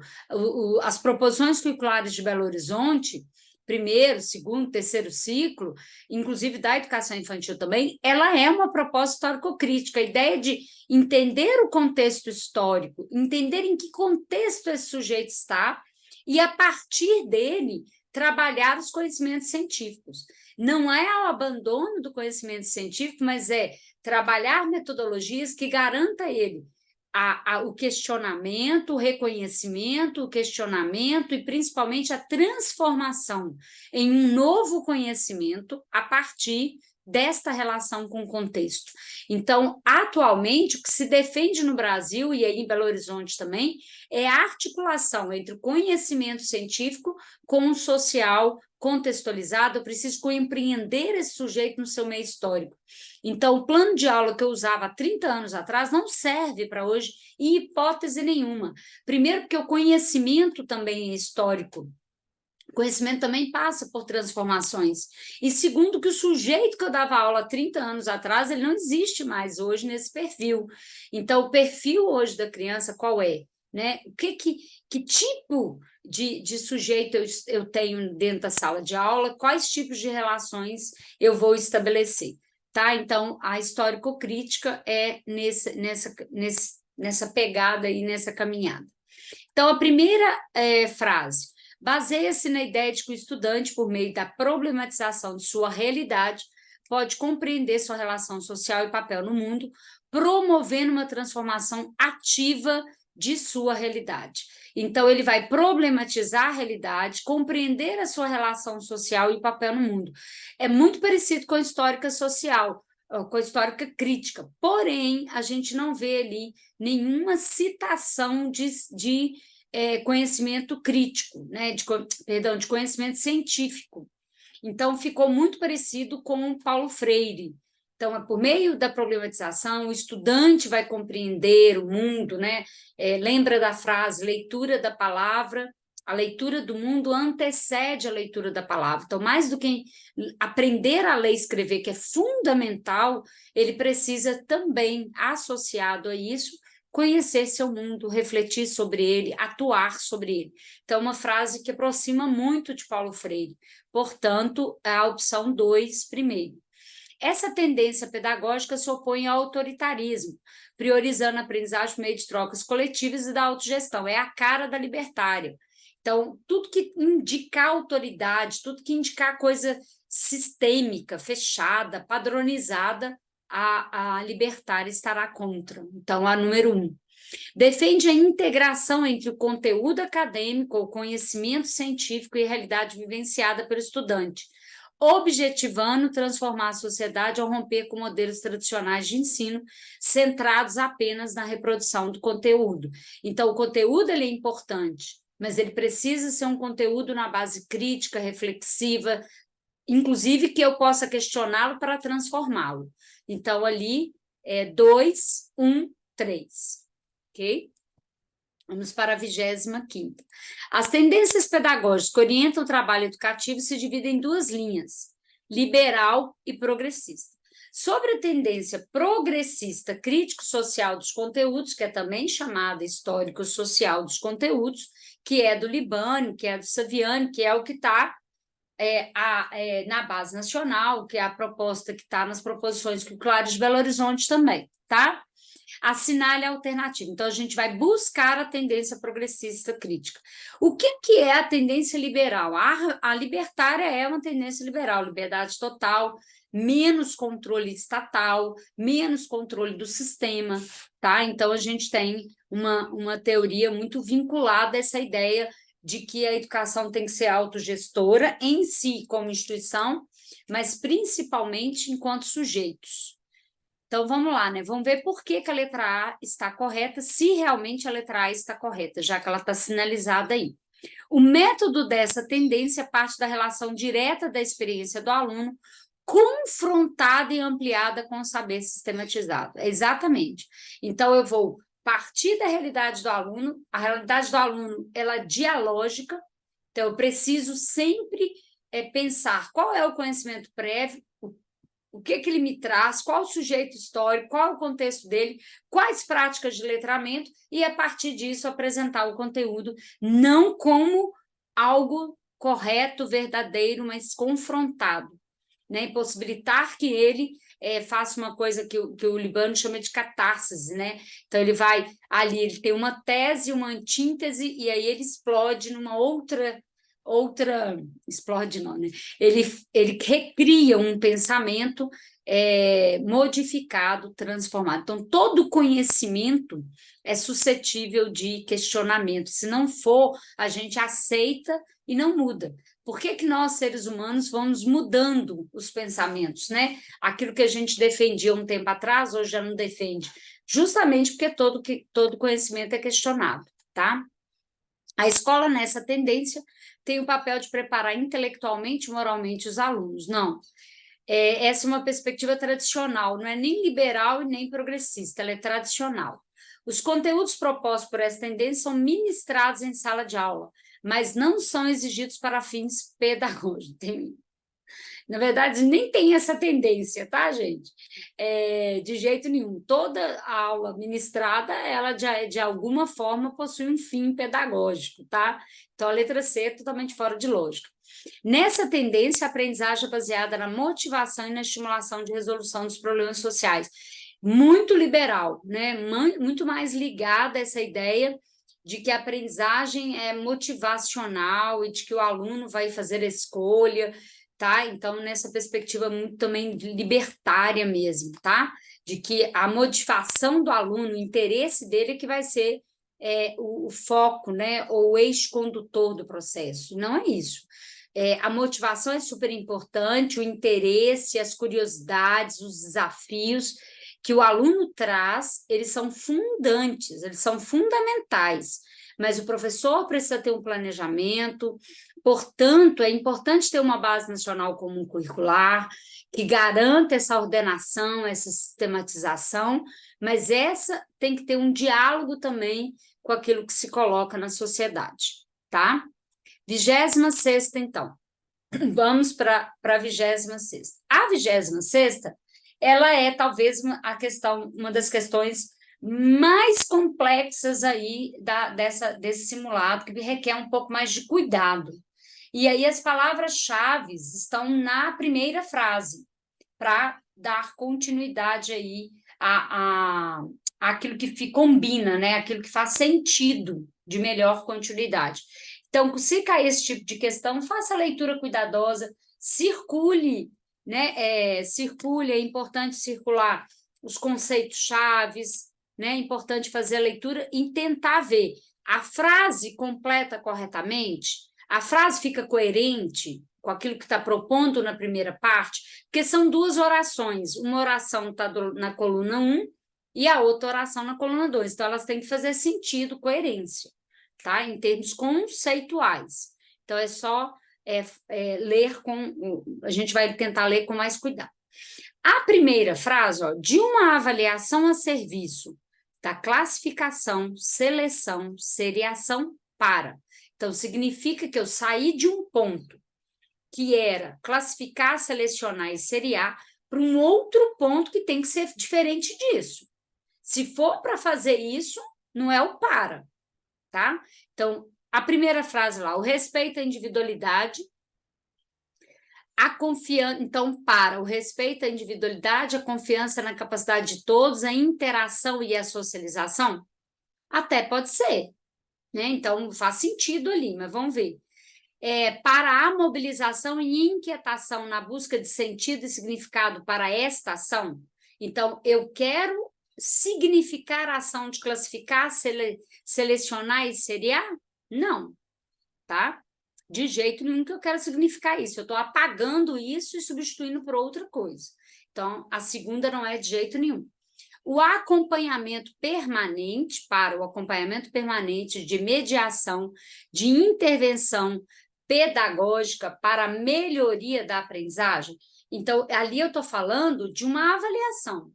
as proposições curriculares de Belo Horizonte, primeiro, segundo, terceiro ciclo, inclusive da educação infantil também, ela é uma proposta histórico-crítica. A ideia de entender o contexto histórico, entender em que contexto esse sujeito está e, a partir dele, trabalhar os conhecimentos científicos. Não é o abandono do conhecimento científico, mas é trabalhar metodologias que garanta a ele o questionamento, o reconhecimento, o questionamento e principalmente a transformação em um novo conhecimento a partir desta relação com o contexto. Então, atualmente, o que se defende no Brasil, e aí em Belo Horizonte também, é a articulação entre o conhecimento científico com o social contextualizado. Eu preciso compreender esse sujeito no seu meio histórico. Então, o plano de aula que eu usava há 30 anos atrás não serve para hoje, em hipótese nenhuma. Primeiro, porque o conhecimento também é histórico. O conhecimento também passa por transformações. E segundo, que o sujeito que eu dava aula há 30 anos atrás, ele não existe mais hoje nesse perfil. Então, o perfil hoje da criança, qual é? Né? Que tipo de sujeito eu tenho dentro da sala de aula? Quais tipos de relações eu vou estabelecer? Tá? Então, a histórico-crítica é nessa pegada e nessa caminhada. Então, a primeira frase baseia-se na ideia de que o estudante, por meio da problematização de sua realidade, pode compreender sua relação social e papel no mundo, promovendo uma transformação ativa de sua realidade. Então, ele vai problematizar a realidade, compreender a sua relação social e papel no mundo. É muito parecido com a histórica social, com a histórica crítica, porém, a gente não vê ali nenhuma citação de conhecimento crítico, né? De conhecimento científico. Então, ficou muito parecido com o Paulo Freire. Então, por meio da problematização, o estudante vai compreender o mundo, né? Lembra da frase, leitura da palavra, a leitura do mundo antecede a leitura da palavra. Então, mais do que aprender a ler e escrever, que é fundamental, ele precisa também, associado a isso, conhecer seu mundo, refletir sobre ele, atuar sobre ele. Então, uma frase que aproxima muito de Paulo Freire. Portanto, a opção 2, primeiro. Essa tendência pedagógica se opõe ao autoritarismo, priorizando a aprendizagem por meio de trocas coletivas e da autogestão. É a cara da libertária. Então, tudo que indicar autoridade, tudo que indicar coisa sistêmica, fechada, padronizada, a libertária estará contra. Então, a número 1. Defende a integração entre o conteúdo acadêmico, o conhecimento científico e a realidade vivenciada pelo estudante, objetivando transformar a sociedade ao romper com modelos tradicionais de ensino centrados apenas na reprodução do conteúdo. Então, o conteúdo ele é importante, mas ele precisa ser um conteúdo na base crítica, reflexiva, inclusive que eu possa questioná-lo para transformá-lo. Então, ali é 2, 1, 3. Ok? Vamos para a 25ª. As tendências pedagógicas que orientam o trabalho educativo se dividem em 2 linhas, liberal e progressista. Sobre a tendência progressista crítico-social dos conteúdos, que é também chamada histórico-social dos conteúdos, que é do Libânio, que é do Saviani, que é o que está na base nacional, que é a proposta que está nas proposições que o Claro de Belo Horizonte também, tá? Assinale a alternativa. Então, a gente vai buscar a tendência progressista crítica. O que é a tendência liberal? A libertária é uma tendência liberal, liberdade total, menos controle estatal, menos controle do sistema, tá? Então, a gente tem uma teoria muito vinculada a essa ideia de que a educação tem que ser autogestora em si, como instituição, mas principalmente enquanto sujeitos. Então, vamos lá, né? Vamos ver por que a letra A está correta, se realmente a letra A está correta, já que ela está sinalizada aí. O método dessa tendência parte da relação direta da experiência do aluno, confrontada e ampliada com o saber sistematizado. Exatamente. Então, eu vou partir da realidade do aluno, a realidade do aluno, ela é dialógica, então eu preciso sempre pensar qual é o conhecimento prévio, o que ele me traz, qual o sujeito histórico, qual o contexto dele, quais práticas de letramento, e a partir disso apresentar o conteúdo, não como algo correto, verdadeiro, mas confrontado, né? E possibilitar que ele faça uma coisa que o Libânio chama de catarse, né? Então ele vai ali, ele tem uma tese, uma antítese, e aí ele explode numa outra explode não, né? Ele recria um pensamento modificado, transformado. Então, todo conhecimento é suscetível de questionamento. Se não for, a gente aceita e não muda. Por que nós, seres humanos, vamos mudando os pensamentos, né? Aquilo que a gente defendia um tempo atrás, hoje já não defende. Justamente porque todo conhecimento é questionado, tá? A escola, nessa tendência, tem o papel de preparar intelectualmente e moralmente os alunos. Não. Essa é uma perspectiva tradicional, não é nem liberal e nem progressista, ela é tradicional. Os conteúdos propostos por essa tendência são ministrados em sala de aula, mas não são exigidos para fins pedagógicos. Na verdade, nem tem essa tendência, tá, gente? De jeito nenhum. Toda aula ministrada, ela de alguma forma possui um fim pedagógico, tá? Então, a letra C é totalmente fora de lógica. Nessa tendência, a aprendizagem é baseada na motivação e na estimulação de resolução dos problemas sociais. Muito liberal, né? Muito mais ligada a essa ideia de que a aprendizagem é motivacional e de que o aluno vai fazer a escolha, tá? Então, nessa perspectiva muito também libertária mesmo, tá? De que a motivação do aluno, o interesse dele é que vai ser o foco, né? Ou o eixo condutor do processo. Não é isso. A motivação é super importante, o interesse, as curiosidades, os desafios que o aluno traz, eles são fundantes, eles são fundamentais, mas o professor precisa ter um planejamento, portanto, é importante ter uma base nacional comum curricular, que garanta essa ordenação, essa sistematização, mas essa tem que ter um diálogo também com aquilo que se coloca na sociedade, tá? 26ª, então. Vamos para a 26ª. A 26ª, ela é talvez uma das questões mais complexas aí desse simulado, que requer um pouco mais de cuidado. E aí as palavras-chave estão na primeira frase, para dar continuidade aí àquilo que combina, né? Aquilo que faz sentido de melhor continuidade. Então, se cair esse tipo de questão, faça a leitura cuidadosa, circule né? Circule, é importante circular os conceitos chaves, né? É importante fazer a leitura e tentar ver a frase completa corretamente, a frase fica coerente com aquilo que está propondo na primeira parte, porque são duas orações, uma oração está na coluna 1 e a outra oração na coluna 2, então elas têm que fazer sentido, coerência, tá? Em termos conceituais. Então é só ler com... A gente vai tentar ler com mais cuidado. A primeira frase, ó, de uma avaliação a serviço da classificação, seleção, seriação para. Então, significa que eu saí de um ponto que era classificar, selecionar e seriar para um outro ponto que tem que ser diferente disso. Se for para fazer isso, não é o para, tá? Então, a primeira frase lá, o respeito à individualidade, a confiança, então, para o respeito à individualidade, a confiança na capacidade de todos, a interação e a socialização, até pode ser, né? Então, faz sentido ali, mas vamos ver. Para a mobilização e inquietação na busca de sentido e significado para esta ação, então, eu quero significar a ação de classificar, selecionar e seriar? Não, tá? De jeito nenhum que eu quero significar isso. Eu estou apagando isso e substituindo por outra coisa. Então, a segunda não é de jeito nenhum. O acompanhamento permanente, para o acompanhamento permanente de mediação, de intervenção pedagógica para a melhoria da aprendizagem. Então, ali eu estou falando de uma avaliação.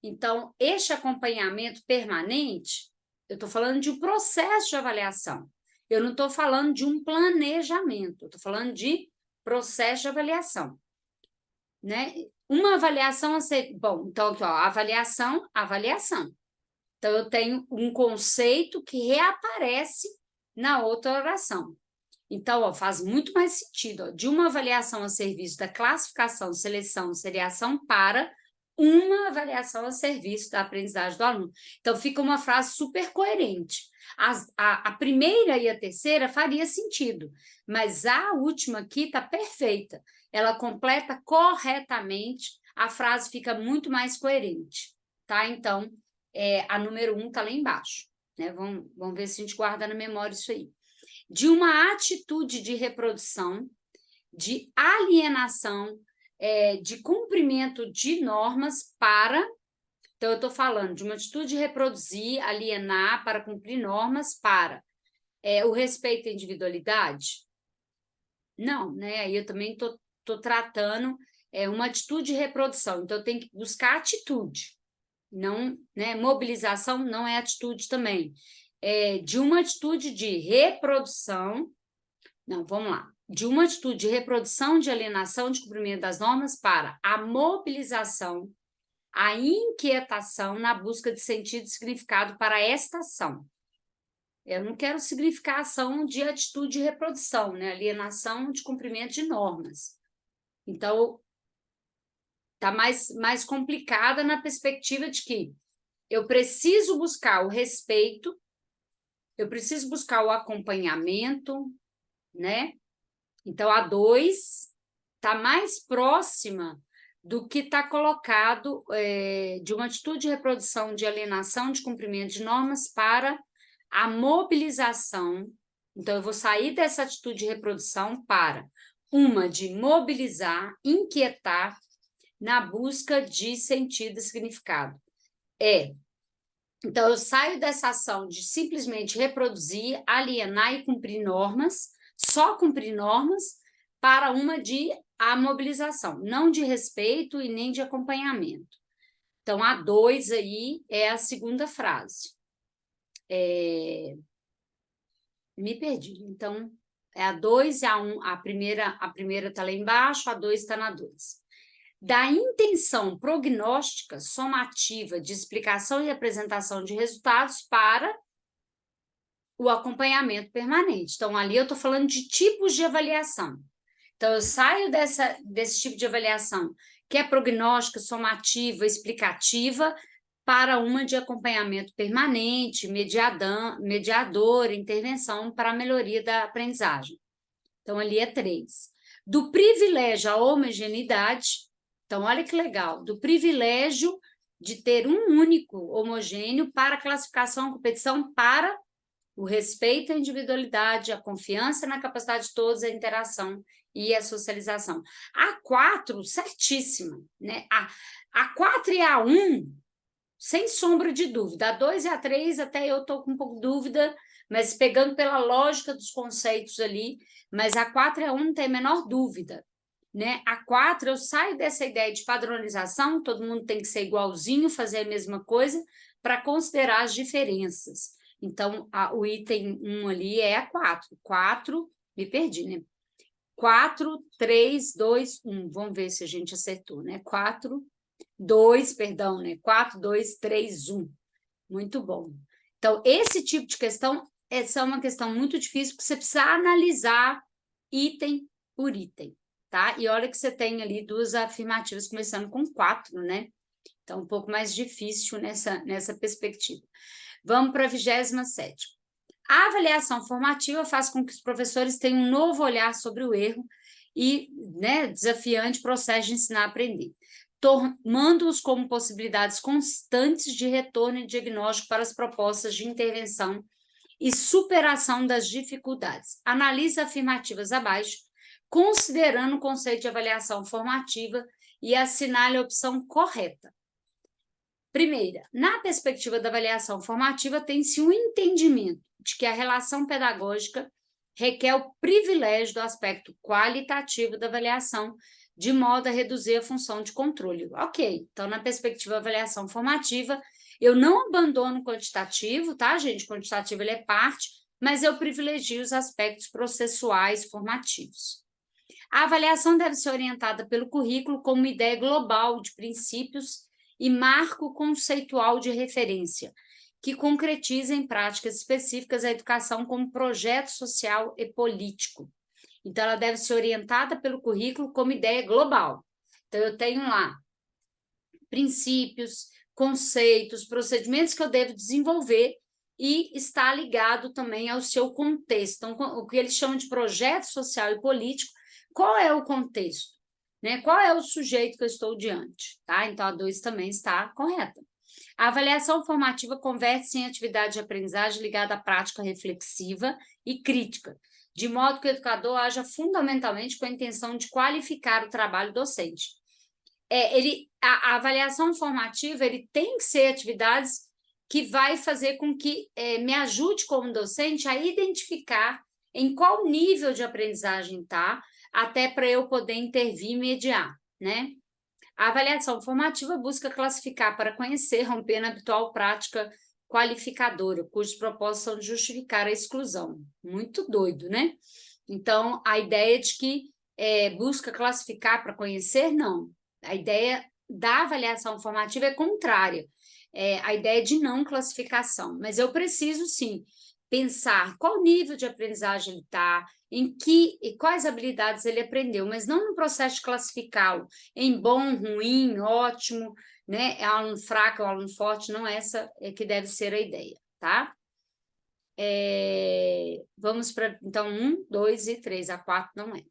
Então, este acompanhamento permanente, eu estou falando de um processo de avaliação. Eu não estou falando de um planejamento, eu estou falando de processo de avaliação, né? Uma avaliação a ser... Bom, então, aqui, ó, avaliação. Então, eu tenho um conceito que reaparece na outra oração. Então, ó, faz muito mais sentido, ó, de uma avaliação a serviço da classificação, seleção, seriação para uma avaliação a serviço da aprendizagem do aluno. Então, fica uma frase super coerente. A primeira e a terceira faria sentido, mas a última aqui está perfeita. Ela completa corretamente, a frase fica muito mais coerente, tá? Então, a número 1 está lá embaixo, né? Vamos ver se a gente guarda na memória isso aí. De uma atitude de reprodução, de alienação, de cumprimento de normas para... Então, eu estou falando de uma atitude de reproduzir, alienar, para cumprir normas, para o respeito à individualidade? Não, né? Aí eu também estou tratando uma atitude de reprodução, então eu tenho que buscar atitude, não, né? Mobilização não é atitude também. De uma atitude de reprodução, não, vamos lá, de uma atitude de reprodução, de alienação, de cumprimento das normas, para a mobilização, a inquietação na busca de sentido e significado para esta ação. Eu não quero significar ação de atitude de reprodução, né? Alienação de cumprimento de normas. Então, está mais complicada na perspectiva de que eu preciso buscar o respeito, eu preciso buscar o acompanhamento, né? Então, a 2 está mais próxima do que está colocado de uma atitude de reprodução, de alienação, de cumprimento de normas para a mobilização. Então, eu vou sair dessa atitude de reprodução para uma de mobilizar, inquietar na busca de sentido e significado. Então, eu saio dessa ação de simplesmente reproduzir, alienar e cumprir normas, só cumprir normas, para uma de a mobilização, não de respeito e nem de acompanhamento. Então, a 2 aí é a segunda frase. Me perdi. Então, é a 2 e a 1. A primeira está lá embaixo, a 2 está na 2. Da intenção prognóstica, somativa, de explicação e apresentação de resultados para o acompanhamento permanente. Então, ali eu estou falando de tipos de avaliação. Então, eu saio desse tipo de avaliação, que é prognóstica, somativa, explicativa, para uma de acompanhamento permanente, mediador, intervenção para a melhoria da aprendizagem. Então, ali é 3. do privilégio à homogeneidade. Então, olha que legal, do privilégio de ter um único homogêneo para a classificação e competição para o respeito à individualidade, a confiança na capacidade de todos, a interação e a socialização. A 4, certíssima, né? A 4 e a 1, sem sombra de dúvida. A 2 e a 3, até eu estou com um pouco de dúvida, mas pegando pela lógica dos conceitos ali, mas a 4 e a 1 não tem a menor dúvida. Né? A 4, eu saio dessa ideia de padronização, todo mundo tem que ser igualzinho, fazer a mesma coisa, para considerar as diferenças. Então, o item 1 ali é a 4. 4, me perdi, né? 4, 3, 2, 1. Vamos ver se a gente acertou, né? 4, 2, perdão, né? 4, 2, 3, 1. Muito bom. Então, esse tipo de questão é uma questão muito difícil, porque você precisa analisar item por item, tá? E olha que você tem ali 2 afirmativas começando com 4, né? Então, um pouco mais difícil nessa perspectiva. Vamos para a 27ª. A avaliação formativa faz com que os professores tenham um novo olhar sobre o erro e, né, desafiante processo de ensinar a aprender, tomando-os como possibilidades constantes de retorno e diagnóstico para as propostas de intervenção e superação das dificuldades. Analise afirmativas abaixo, considerando o conceito de avaliação formativa e assinale a opção correta. Primeira, na perspectiva da avaliação formativa, tem-se um entendimento de que a relação pedagógica requer o privilégio do aspecto qualitativo da avaliação, de modo a reduzir a função de controle. Ok, então, na perspectiva da avaliação formativa, eu não abandono o quantitativo, tá, gente? O quantitativo ele é parte, mas eu privilegio os aspectos processuais formativos. A avaliação deve ser orientada pelo currículo como ideia global de princípios e marco conceitual de referência, que concretiza em práticas específicas a educação como projeto social e político. Então, ela deve ser orientada pelo currículo como ideia global. Então, eu tenho lá princípios, conceitos, procedimentos que eu devo desenvolver e está ligado também ao seu contexto. Então, o que eles chamam de projeto social e político, qual é o contexto? Né? Qual é o sujeito que eu estou diante? Tá? Então, a 2 também está correta. A avaliação formativa converte-se em atividade de aprendizagem ligada à prática reflexiva e crítica, de modo que o educador haja fundamentalmente com a intenção de qualificar o trabalho docente. A avaliação formativa ele tem que ser atividades que vai fazer com que me ajude como docente a identificar em qual nível de aprendizagem está, até para eu poder intervir e mediar, né? A avaliação formativa busca classificar para conhecer, rompendo a habitual prática qualificadora, cujos propósitos são de justificar a exclusão. Muito doido, né? Então, a ideia de que busca classificar para conhecer, não. A ideia da avaliação formativa é contrária. A ideia de não classificação. Mas eu preciso, sim, pensar qual nível de aprendizagem ele está, e quais habilidades ele aprendeu, mas não no processo de classificá-lo em bom, ruim, ótimo, né? É aluno fraco, é aluno forte, não essa é que deve ser a ideia, tá? Vamos para, então, 1, 2 e 3, a 4 não é.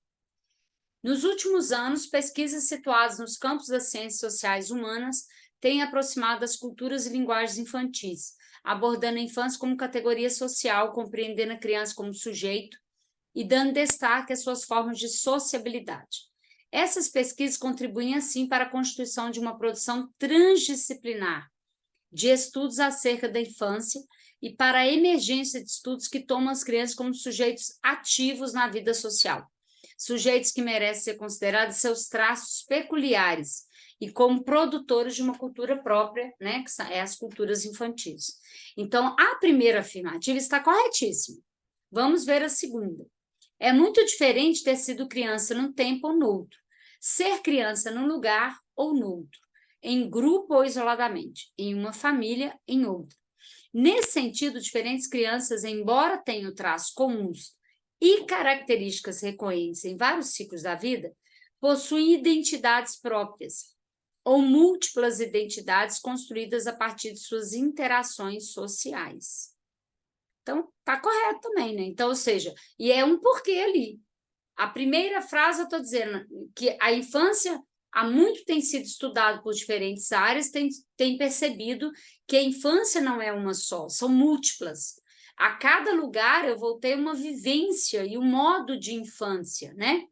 Nos últimos anos, pesquisas situadas nos campos das ciências sociais humanas têm aproximado as culturas e linguagens infantis, abordando a infância como categoria social, compreendendo a criança como sujeito e dando destaque às suas formas de sociabilidade. Essas pesquisas contribuem, assim, para a constituição de uma produção transdisciplinar de estudos acerca da infância e para a emergência de estudos que tomam as crianças como sujeitos ativos na vida social, sujeitos que merecem ser considerados seus traços peculiares e como produtores de uma cultura própria, né, que são as culturas infantis. Então, a primeira afirmativa está corretíssima. Vamos ver a segunda. É muito diferente ter sido criança num tempo ou no outro, ser criança num lugar ou no outro, em grupo ou isoladamente, em uma família, em outra. Nesse sentido, diferentes crianças, embora tenham traços comuns e características recorrentes em vários ciclos da vida, possuem identidades próprias ou múltiplas identidades construídas a partir de suas interações sociais. Então, está correto também, né? Então, ou seja, e é um porquê ali. A primeira frase eu estou dizendo que a infância há muito tem sido estudado por diferentes áreas, tem percebido que a infância não é uma só, são múltiplas. A cada lugar eu vou ter uma vivência e um modo de infância, né?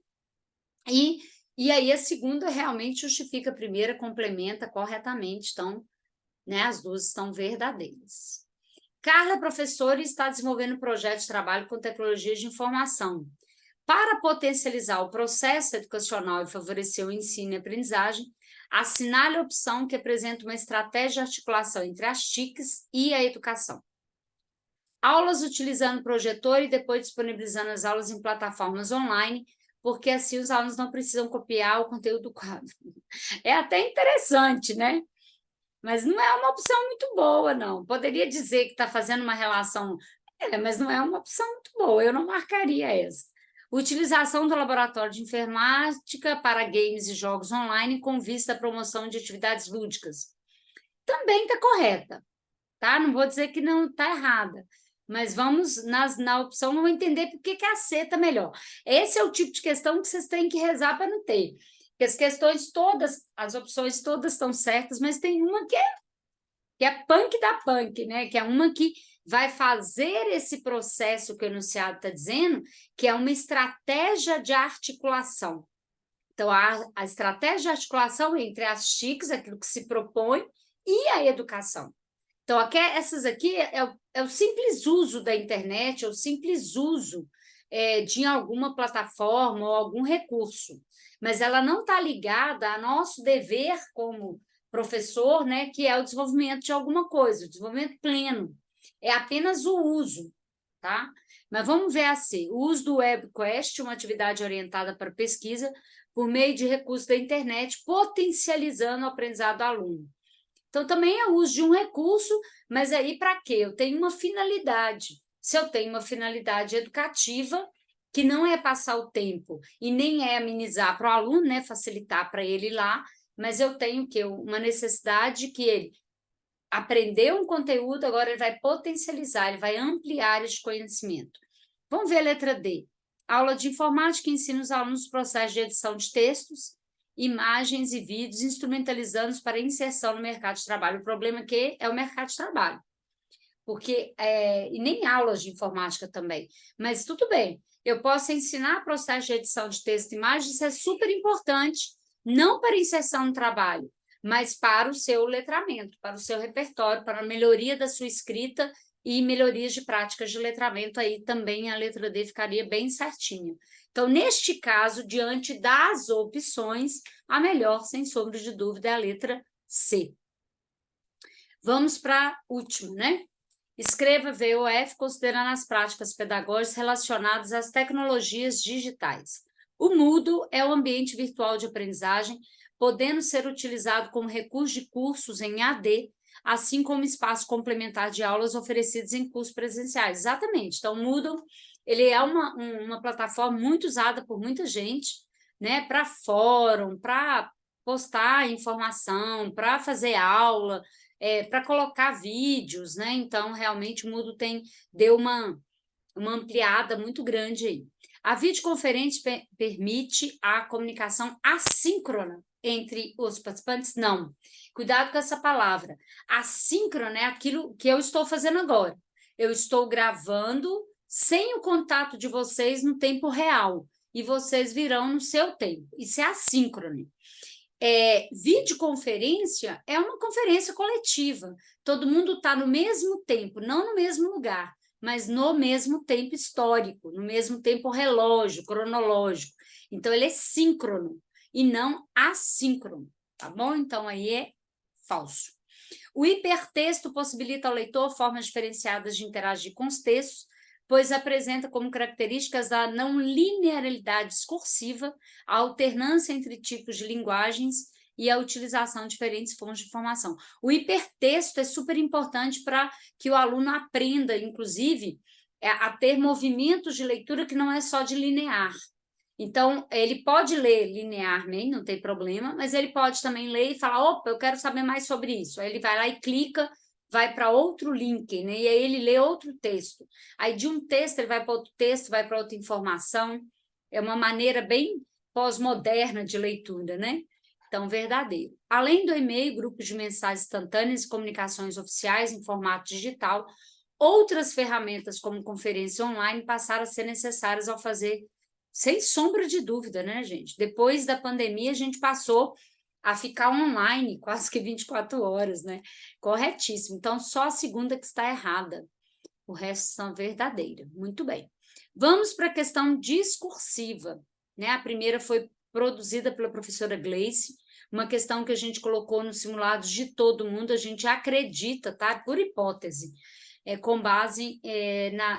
E aí a segunda realmente justifica a primeira, complementa corretamente, então, né, as duas estão verdadeiras. Carla é professora e está desenvolvendo um projeto de trabalho com tecnologias de informação. Para potencializar o processo educacional e favorecer o ensino e aprendizagem, assinale a opção que apresenta uma estratégia de articulação entre as TICs e a educação. Aulas utilizando projetor e depois disponibilizando as aulas em plataformas online, porque assim os alunos não precisam copiar o conteúdo do quadro. É até interessante, né? Mas não é uma opção muito boa, não. Poderia dizer que está fazendo uma relação, mas não é uma opção muito boa, eu não marcaria essa. Utilização do laboratório de informática para games e jogos online com vista à promoção de atividades lúdicas. Também está correta, tá? Não vou dizer que não está errada, mas vamos na opção não entender por que a C está melhor. Esse é o tipo de questão que vocês têm que rezar para não ter. Porque as questões todas, as opções todas estão certas, mas tem uma que é punk da punk, né? Que é uma que vai fazer esse processo que o enunciado está dizendo, que é uma estratégia de articulação. Então, a estratégia de articulação entre as TICs, aquilo que se propõe, e a educação. Então, essas aqui é o simples uso da internet, é o simples uso de alguma plataforma ou algum recurso, mas ela não está ligada a nosso dever como professor, né, que é o desenvolvimento de alguma coisa, o desenvolvimento pleno. É apenas o uso, tá? Mas vamos ver assim, o uso do WebQuest, uma atividade orientada para pesquisa, por meio de recursos da internet, potencializando o aprendizado do aluno. Então, também é o uso de um recurso, mas aí para quê? Eu tenho uma finalidade. Se eu tenho uma finalidade educativa, que não é passar o tempo e nem é amenizar para o aluno, né, facilitar para ele ir lá, mas eu tenho que uma necessidade que ele aprendeu um conteúdo, agora ele vai potencializar, ele vai ampliar esse conhecimento. Vamos ver a letra D. Aula de informática ensina os alunos o processo de edição de textos, imagens e vídeos, instrumentalizando-os para inserção no mercado de trabalho. O problema aqui é o mercado de trabalho, porque e nem aulas de informática também, mas tudo bem, eu posso ensinar processo de edição de texto e imagens, isso é super importante, não para inserção no trabalho, mas para o seu letramento, para o seu repertório, para a melhoria da sua escrita e melhorias de práticas de letramento, aí também a letra D ficaria bem certinha. Então, neste caso, diante das opções, a melhor, sem sombra de dúvida, é a letra C. Vamos para a última, né? Escreva VOF considerando as práticas pedagógicas relacionadas às tecnologias digitais. O Moodle é um ambiente virtual de aprendizagem, podendo ser utilizado como recurso de cursos em AD, assim como espaço complementar de aulas oferecidos em cursos presenciais. Exatamente. Então, o Moodle ele é uma plataforma muito usada por muita gente, né, para fórum, para postar informação, para fazer aula, para colocar vídeos, né? Então, realmente, o Moodle deu uma ampliada muito grande aí. A videoconferência permite a comunicação assíncrona entre os participantes? Não. Cuidado com essa palavra. Assíncrona é aquilo que eu estou fazendo agora. Eu estou gravando sem o contato de vocês no tempo real, e vocês virão no seu tempo. Isso é assíncrono. Videoconferência é uma conferência coletiva. Todo mundo está no mesmo tempo, não no mesmo lugar, mas no mesmo tempo histórico, no mesmo tempo relógio, cronológico. Então, ele é síncrono e não assíncrono, tá bom? Então, aí é falso. O hipertexto possibilita ao leitor formas diferenciadas de interagir com os textos, pois apresenta como características a não linearidade discursiva, a alternância entre tipos de linguagens e a utilização de diferentes fontes de informação. O hipertexto é super importante para que o aluno aprenda, inclusive, a ter movimentos de leitura que não é só de linear. Então, ele pode ler linearmente, não tem problema, mas ele pode também ler e falar, opa, eu quero saber mais sobre isso. Aí ele vai lá e clica, vai para outro link, né? E aí ele lê outro texto. Aí de um texto ele vai para outro texto, vai para outra informação. É uma maneira bem pós-moderna de leitura, né? Então, verdadeiro. Além do e-mail, grupos de mensagens instantâneas e comunicações oficiais em formato digital, outras ferramentas como conferência online passaram a ser necessárias ao fazer, sem sombra de dúvida, né, gente? Depois da pandemia, a gente passou a ficar online quase que 24 horas, né? Corretíssimo. Então, só a segunda que está errada. O resto são verdadeira. Muito bem. Vamos para a questão discursiva, né? A primeira foi produzida pela professora Gleice, uma questão que a gente colocou nos simulados de todo mundo, a gente acredita, tá? Por hipótese, com base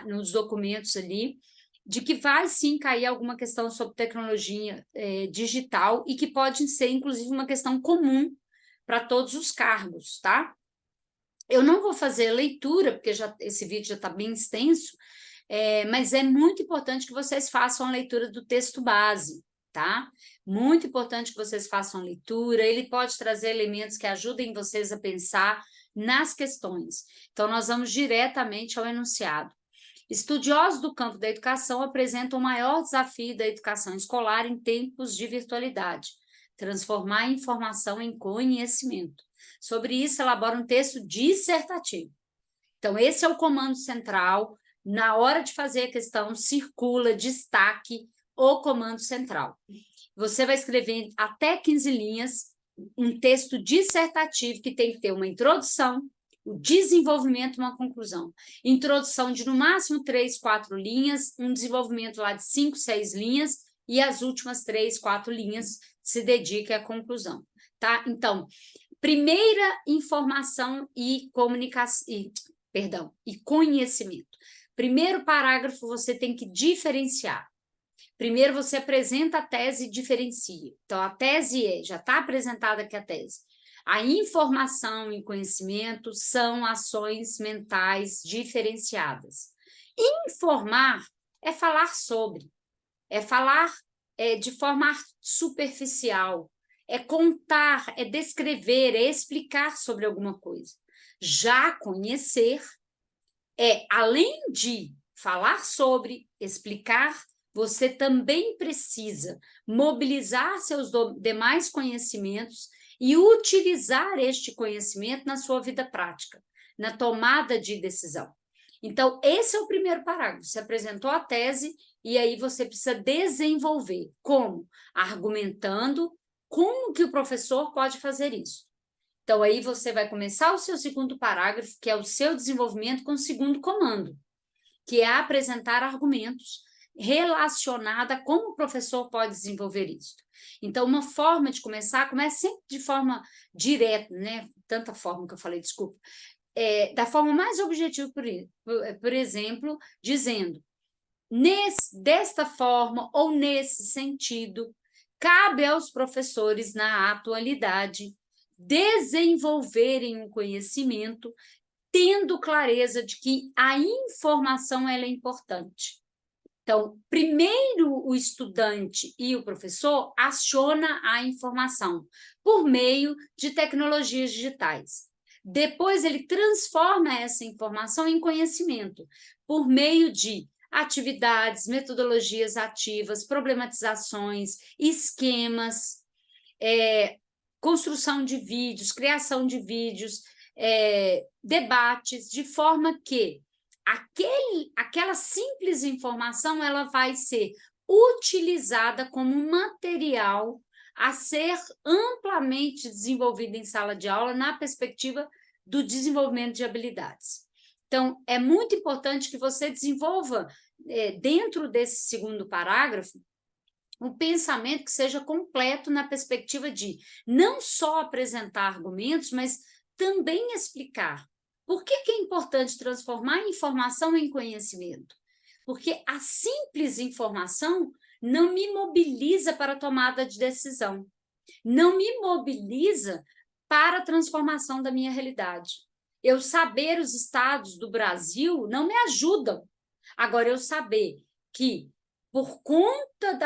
nos documentos ali, de que vai sim cair alguma questão sobre tecnologia digital e que pode ser, inclusive, uma questão comum para todos os cargos, tá? Eu não vou fazer leitura, porque esse vídeo já está bem extenso, mas é muito importante que vocês façam a leitura do texto base, tá? Muito importante que vocês façam a leitura, ele pode trazer elementos que ajudem vocês a pensar nas questões. Então, nós vamos diretamente ao enunciado. Estudiosos do campo da educação apresentam o maior desafio da educação escolar em tempos de virtualidade: transformar a informação em conhecimento. Sobre isso, elabora um texto dissertativo. Então, esse é o comando central. Na hora de fazer a questão, circula, destaque o comando central. Você vai escrever até 15 linhas, um texto dissertativo que tem que ter uma introdução, o desenvolvimento e uma conclusão. Introdução de, no máximo, 3, 4 linhas, um desenvolvimento lá de 5, 6 linhas, e as últimas 3, 4 linhas se dedica à conclusão. Tá? Então, primeira, informação e comunicação, e conhecimento. Primeiro parágrafo, você tem que diferenciar. Primeiro, você apresenta a tese e diferencia. Então, a tese já está apresentada aqui a tese. A informação e conhecimento são ações mentais diferenciadas. Informar é falar sobre, é falar de forma superficial, é contar, é descrever, é explicar sobre alguma coisa. Já conhecer além de falar sobre, explicar, você também precisa mobilizar seus demais conhecimentos e utilizar este conhecimento na sua vida prática, na tomada de decisão. Então, esse é o primeiro parágrafo. Você apresentou a tese e aí você precisa desenvolver. Como? Argumentando como que o professor pode fazer isso. Então, aí você vai começar o seu segundo parágrafo, que é o seu desenvolvimento com o segundo comando, que é apresentar argumentos relacionados a como o professor pode desenvolver isso. Então, uma forma de começar, comece sempre de forma direta, né? Tanta forma que eu falei, desculpa. Da forma mais objetiva, por exemplo, dizendo, desta forma ou nesse sentido, cabe aos professores, na atualidade, desenvolverem um conhecimento, tendo clareza de que a informação ela é importante. Então, primeiro o estudante e o professor aciona a informação por meio de tecnologias digitais. Depois ele transforma essa informação em conhecimento por meio de atividades, metodologias ativas, problematizações, esquemas, construção de vídeos, criação de vídeos, debates, de forma que aquela simples informação ela vai ser utilizada como um material a ser amplamente desenvolvido em sala de aula na perspectiva do desenvolvimento de habilidades. Então, é muito importante que você desenvolva, dentro desse segundo parágrafo, um pensamento que seja completo na perspectiva de não só apresentar argumentos, mas também explicar. Por que é importante transformar a informação em conhecimento? Porque a simples informação não me mobiliza para a tomada de decisão, não me mobiliza para a transformação da minha realidade. Eu saber os estados do Brasil não me ajudam. Agora, eu saber que, por conta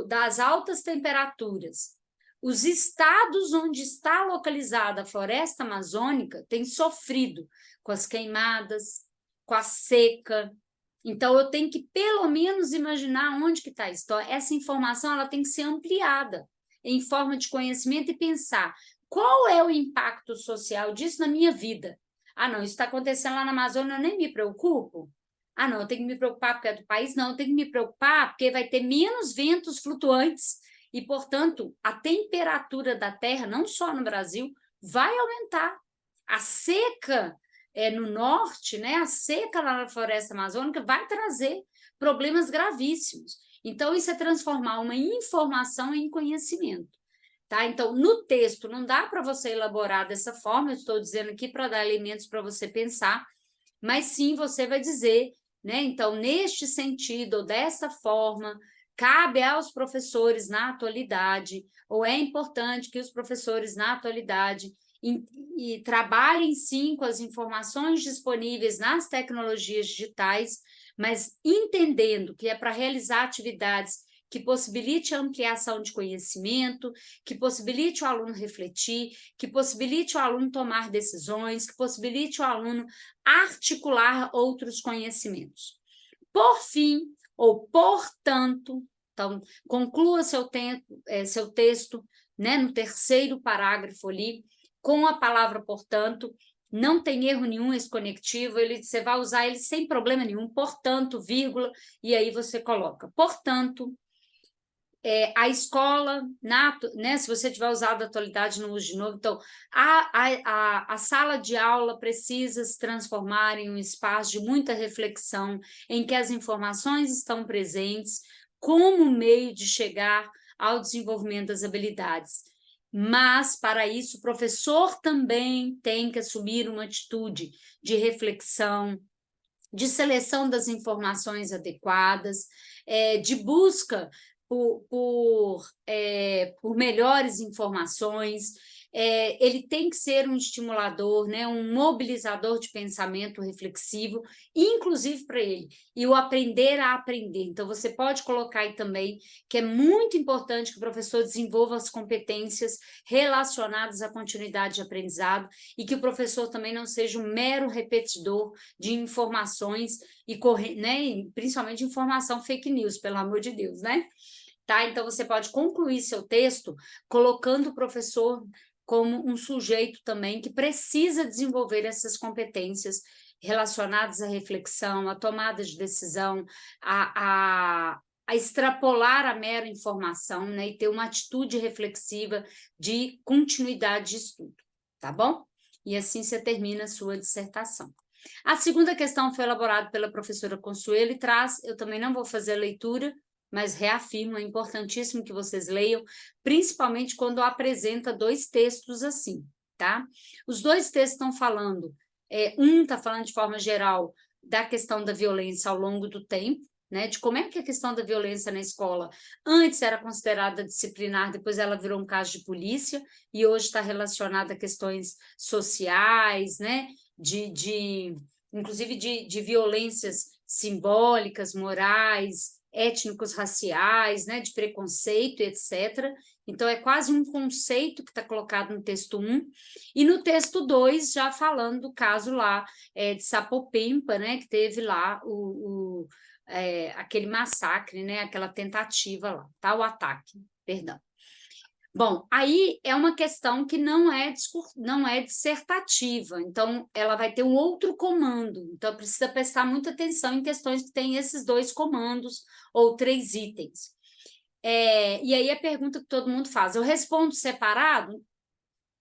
das altas temperaturas, os estados onde está localizada a floresta amazônica têm sofrido com as queimadas, com a seca, Então, eu tenho que, pelo menos, imaginar onde que está isso. Então, essa informação ela tem que ser ampliada em forma de conhecimento e pensar qual é o impacto social disso na minha vida. Ah, não, isso está acontecendo lá na Amazônia, eu nem me preocupo. Ah, não, eu tenho que me preocupar porque é do país? Não, eu tenho que me preocupar porque vai ter menos ventos flutuantes e, portanto, a temperatura da Terra, não só no Brasil, vai aumentar. A seca no norte, né, a seca lá na floresta amazônica vai trazer problemas gravíssimos. Então, isso é transformar uma informação em conhecimento. Tá? Então, no texto, não dá para você elaborar dessa forma, eu estou dizendo aqui para dar elementos para você pensar, mas sim você vai dizer, né? Então, neste sentido, ou dessa forma, cabe aos professores na atualidade, ou é importante que os professores na atualidade e trabalhem sim com as informações disponíveis nas tecnologias digitais, mas entendendo que é para realizar atividades que possibilite a ampliação de conhecimento, que possibilite o aluno refletir, que possibilite o aluno tomar decisões, que possibilite o aluno articular outros conhecimentos. Por fim, ou portanto, então, conclua seu texto, né, no terceiro parágrafo ali, com a palavra portanto, não tem erro nenhum esse conectivo, você vai usar ele sem problema nenhum, portanto, vírgula, e aí você coloca, portanto, a escola, né, se você tiver usado a atualidade, não use de novo. Então, a sala de aula precisa se transformar em um espaço de muita reflexão, em que as informações estão presentes como meio de chegar ao desenvolvimento das habilidades. Mas, para isso, o professor também tem que assumir uma atitude de reflexão, de seleção das informações adequadas, de busca por melhores informações, ele tem que ser um estimulador, né, um mobilizador de pensamento reflexivo, inclusive para ele, e o aprender a aprender. Então, você pode colocar aí também que é muito importante que o professor desenvolva as competências relacionadas à continuidade de aprendizado e que o professor também não seja um mero repetidor de informações né, e principalmente informação fake news, pelo amor de Deus, né? Tá? Então, você pode concluir seu texto colocando o professor como um sujeito também que precisa desenvolver essas competências relacionadas à reflexão, à tomada de decisão, a extrapolar a mera informação, né, e ter uma atitude reflexiva de continuidade de estudo, tá bom? E assim você termina a sua dissertação. A segunda questão foi elaborada pela professora Consuelo e traz, eu também não vou fazer a leitura, mas reafirmo, é importantíssimo que vocês leiam, principalmente quando apresenta dois textos assim, tá? Os dois textos estão falando, um está falando de forma geral da questão da violência ao longo do tempo, né, de como é que a questão da violência na escola antes era considerada disciplinar, depois ela virou um caso de polícia, e hoje está relacionada a questões sociais, né, inclusive de violências simbólicas, morais, étnicos, raciais, né, de preconceito, etc. Então, é quase um conceito que está colocado no texto 1, e no texto 2, já falando do caso lá de Sapopemba, né, que teve lá aquele massacre, né, aquela tentativa lá, tá? O ataque, perdão. Bom, aí é uma questão que não é dissertativa, então ela vai ter um outro comando, então precisa prestar muita atenção em questões que têm esses dois comandos ou 3 itens. E aí a pergunta que todo mundo faz, eu respondo separado?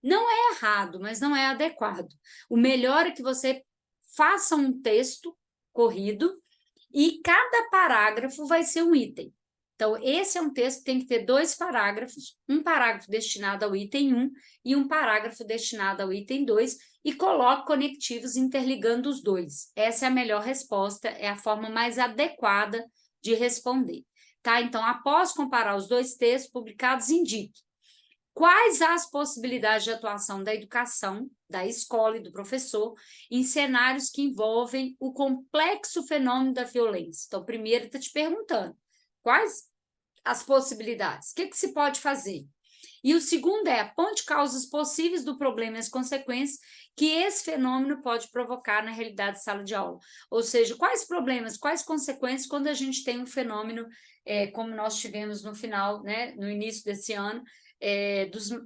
Não é errado, mas não é adequado. O melhor é que você faça um texto corrido e cada parágrafo vai ser um item. Então, esse é um texto que tem que ter 2 parágrafos, um parágrafo destinado ao item 1 e um parágrafo destinado ao item 2, e coloque conectivos interligando os dois. Essa é a melhor resposta, é a forma mais adequada de responder. Tá? Então, após comparar os 2 textos publicados, indique quais as possibilidades de atuação da educação, da escola e do professor em cenários que envolvem o complexo fenômeno da violência. Então, primeiro está te perguntando quais as possibilidades, o que se pode fazer? E o segundo é aponte causas possíveis do problema e as consequências que esse fenômeno pode provocar na realidade de sala de aula. Ou seja, quais problemas, quais consequências quando a gente tem um fenômeno como nós tivemos no final, né, no início desse ano,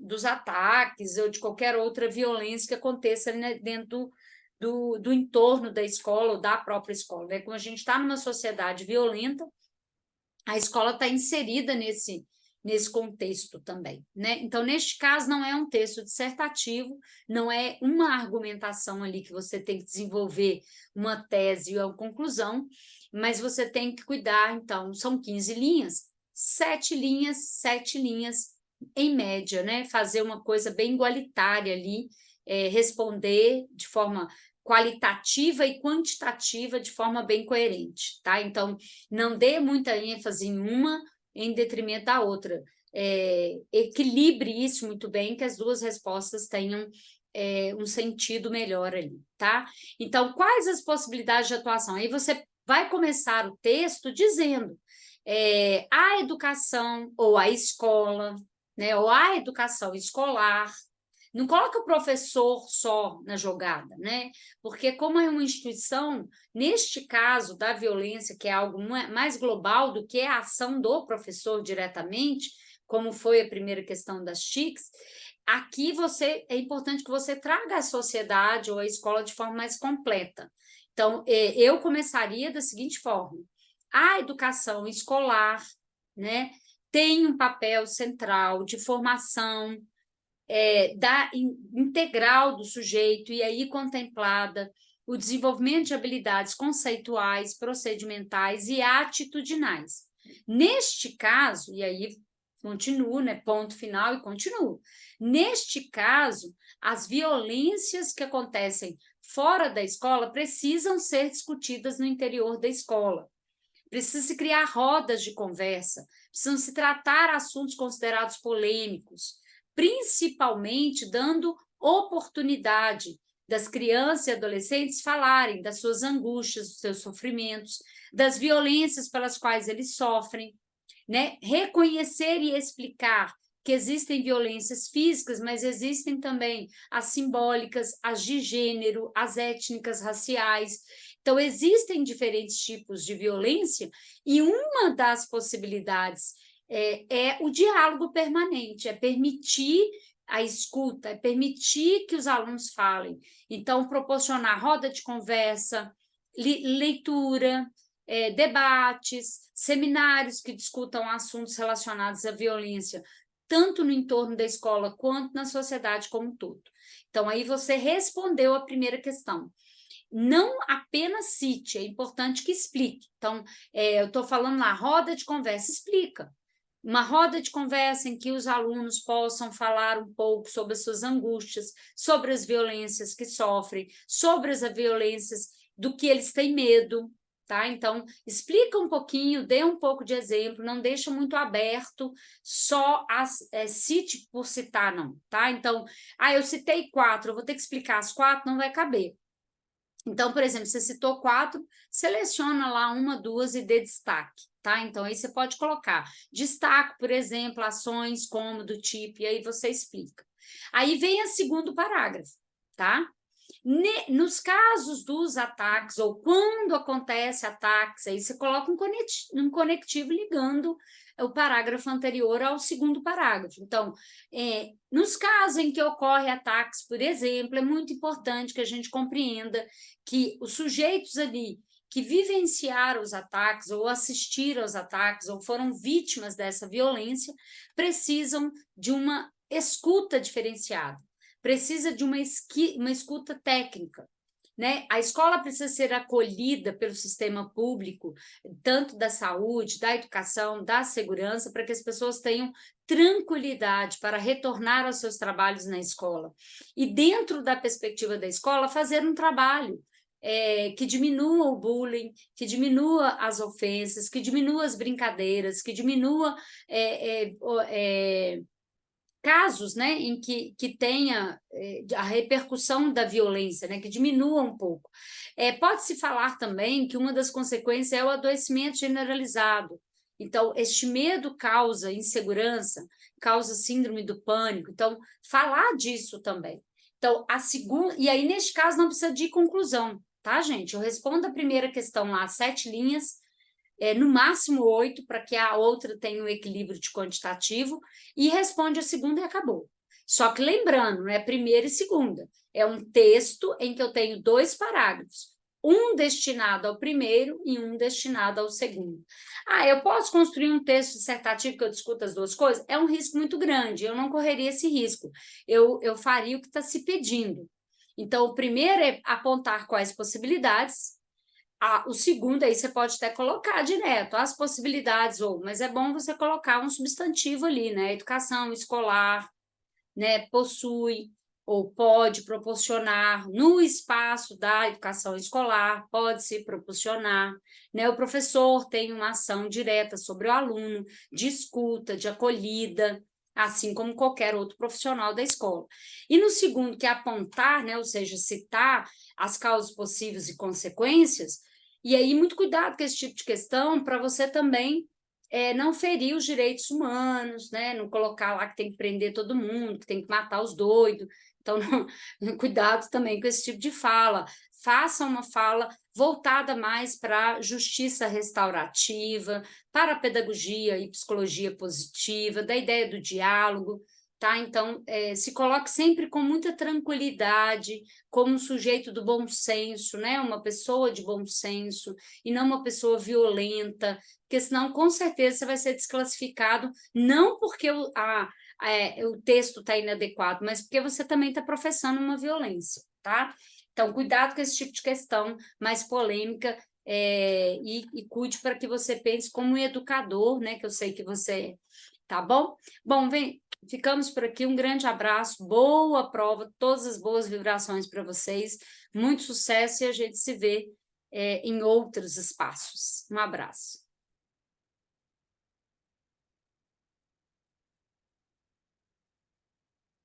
dos ataques ou de qualquer outra violência que aconteça, né, dentro do entorno da escola ou da própria escola. Né? Como a gente está numa sociedade violenta, a escola está inserida nesse contexto também. Né? Então, neste caso, não é um texto dissertativo, não é uma argumentação ali que você tem que desenvolver uma tese ou uma conclusão, mas você tem que cuidar, então, são 15 linhas, 7 linhas em média, né? Fazer uma coisa bem igualitária ali, responder de forma qualitativa e quantitativa de forma bem coerente, tá? Então, não dê muita ênfase em uma em detrimento da outra. Equilibre isso muito bem, que as duas respostas tenham um sentido melhor ali, tá? Então, quais as possibilidades de atuação? Aí você vai começar o texto dizendo a educação ou a escola, né, ou a educação escolar. Não coloca o professor só na jogada, né? Porque como é uma instituição, neste caso da violência, que é algo mais global do que a ação do professor diretamente, como foi a primeira questão das TICs, aqui é importante que você traga a sociedade ou a escola de forma mais completa. Então, eu começaria da seguinte forma: a educação escolar, né, tem um papel central de formação integral do sujeito, e aí contemplada o desenvolvimento de habilidades conceituais, procedimentais e atitudinais. Neste caso, e aí continuo, né, ponto final e continuo. Neste caso, as violências que acontecem fora da escola precisam ser discutidas no interior da escola. Precisa se criar rodas de conversa, precisam se tratar assuntos considerados polêmicos, principalmente dando oportunidade das crianças e adolescentes falarem das suas angústias, dos seus sofrimentos, das violências pelas quais eles sofrem, né? Reconhecer e explicar que existem violências físicas, mas existem também as simbólicas, as de gênero, as étnicas, raciais. Então, existem diferentes tipos de violência, e uma das possibilidades é o diálogo permanente, é permitir a escuta, é permitir que os alunos falem. Então, proporcionar roda de conversa, leitura, debates, seminários que discutam assuntos relacionados à violência, tanto no entorno da escola quanto na sociedade como um todo. Então, aí você respondeu a primeira questão. Não apenas cite, é importante que explique. Então, eu estou falando lá, roda de conversa, explica. Uma roda de conversa em que os alunos possam falar um pouco sobre as suas angústias, sobre as violências que sofrem, sobre as violências do que eles têm medo, tá? Então, explica um pouquinho, dê um pouco de exemplo, não deixa muito aberto, só cite por citar, não, tá? Então, eu citei 4, eu vou ter que explicar as 4, não vai caber. Então, por exemplo, você citou 4, seleciona lá 1, 2 e dê destaque, tá? Então, aí você pode colocar destaque, por exemplo, ações como do tipo, e aí você explica. Aí vem o segundo parágrafo, tá? Nos casos dos ataques, ou quando acontece ataques, aí você coloca um conectivo ligando o parágrafo anterior ao segundo parágrafo. Então, nos casos em que ocorrem ataques, por exemplo, é muito importante que a gente compreenda que os sujeitos ali que vivenciaram os ataques, ou assistiram aos ataques, ou foram vítimas dessa violência, precisam de uma escuta diferenciada, precisa de uma escuta técnica. Né? A escola precisa ser acolhida pelo sistema público, tanto da saúde, da educação, da segurança, para que as pessoas tenham tranquilidade para retornar aos seus trabalhos na escola. E dentro da perspectiva da escola, fazer um trabalho que diminua o bullying, que diminua as ofensas, que diminua as brincadeiras, que diminua casos, né, em que tenha a repercussão da violência, né, que diminua um pouco. Pode-se falar também que uma das consequências é o adoecimento generalizado, Então, este medo causa insegurança, causa síndrome do pânico. Então, falar disso também. Então, a segunda. E aí, neste caso, não precisa de conclusão, tá, gente? Eu respondo a primeira questão lá, 7 linhas, no máximo 8, para que a outra tenha um equilíbrio de quantitativo, e responde a segunda e acabou. Só que lembrando, não é primeira e segunda. É um texto em que eu tenho 2 parágrafos. Um destinado ao primeiro e um destinado ao segundo. Eu posso construir um texto dissertativo que eu discuta as 2 coisas? É um risco muito grande, eu não correria esse risco. Eu faria o que está se pedindo. Então, o primeiro é apontar quais possibilidades. O segundo, aí você pode até colocar direto as possibilidades, mas é bom você colocar um substantivo ali, né? Educação escolar, né? Possui ou pode proporcionar no espaço da educação escolar, pode se proporcionar, né? O professor tem uma ação direta sobre o aluno, de escuta, de acolhida, assim como qualquer outro profissional da escola. E no segundo, que é apontar, né? Ou seja, citar as causas possíveis e consequências, e aí muito cuidado com esse tipo de questão para você também não ferir os direitos humanos, né? Não colocar lá que tem que prender todo mundo, que tem que matar os doidos. Então, cuidado também com esse tipo de fala. Faça uma fala voltada mais para justiça restaurativa, para a pedagogia e psicologia positiva, da ideia do diálogo, tá? Então, se coloque sempre com muita tranquilidade, como um sujeito do bom senso, né? Uma pessoa de bom senso, e não uma pessoa violenta, porque senão, com certeza, você vai ser desclassificado, não porque o texto está inadequado, mas porque você também está professando uma violência, tá? Então, cuidado com esse tipo de questão mais polêmica, e cuide para que você pense como um educador, né? Que eu sei que você é, tá bom? Bom, ficamos por aqui, um grande abraço, boa prova, todas as boas vibrações para vocês, muito sucesso e a gente se vê em outros espaços. Um abraço.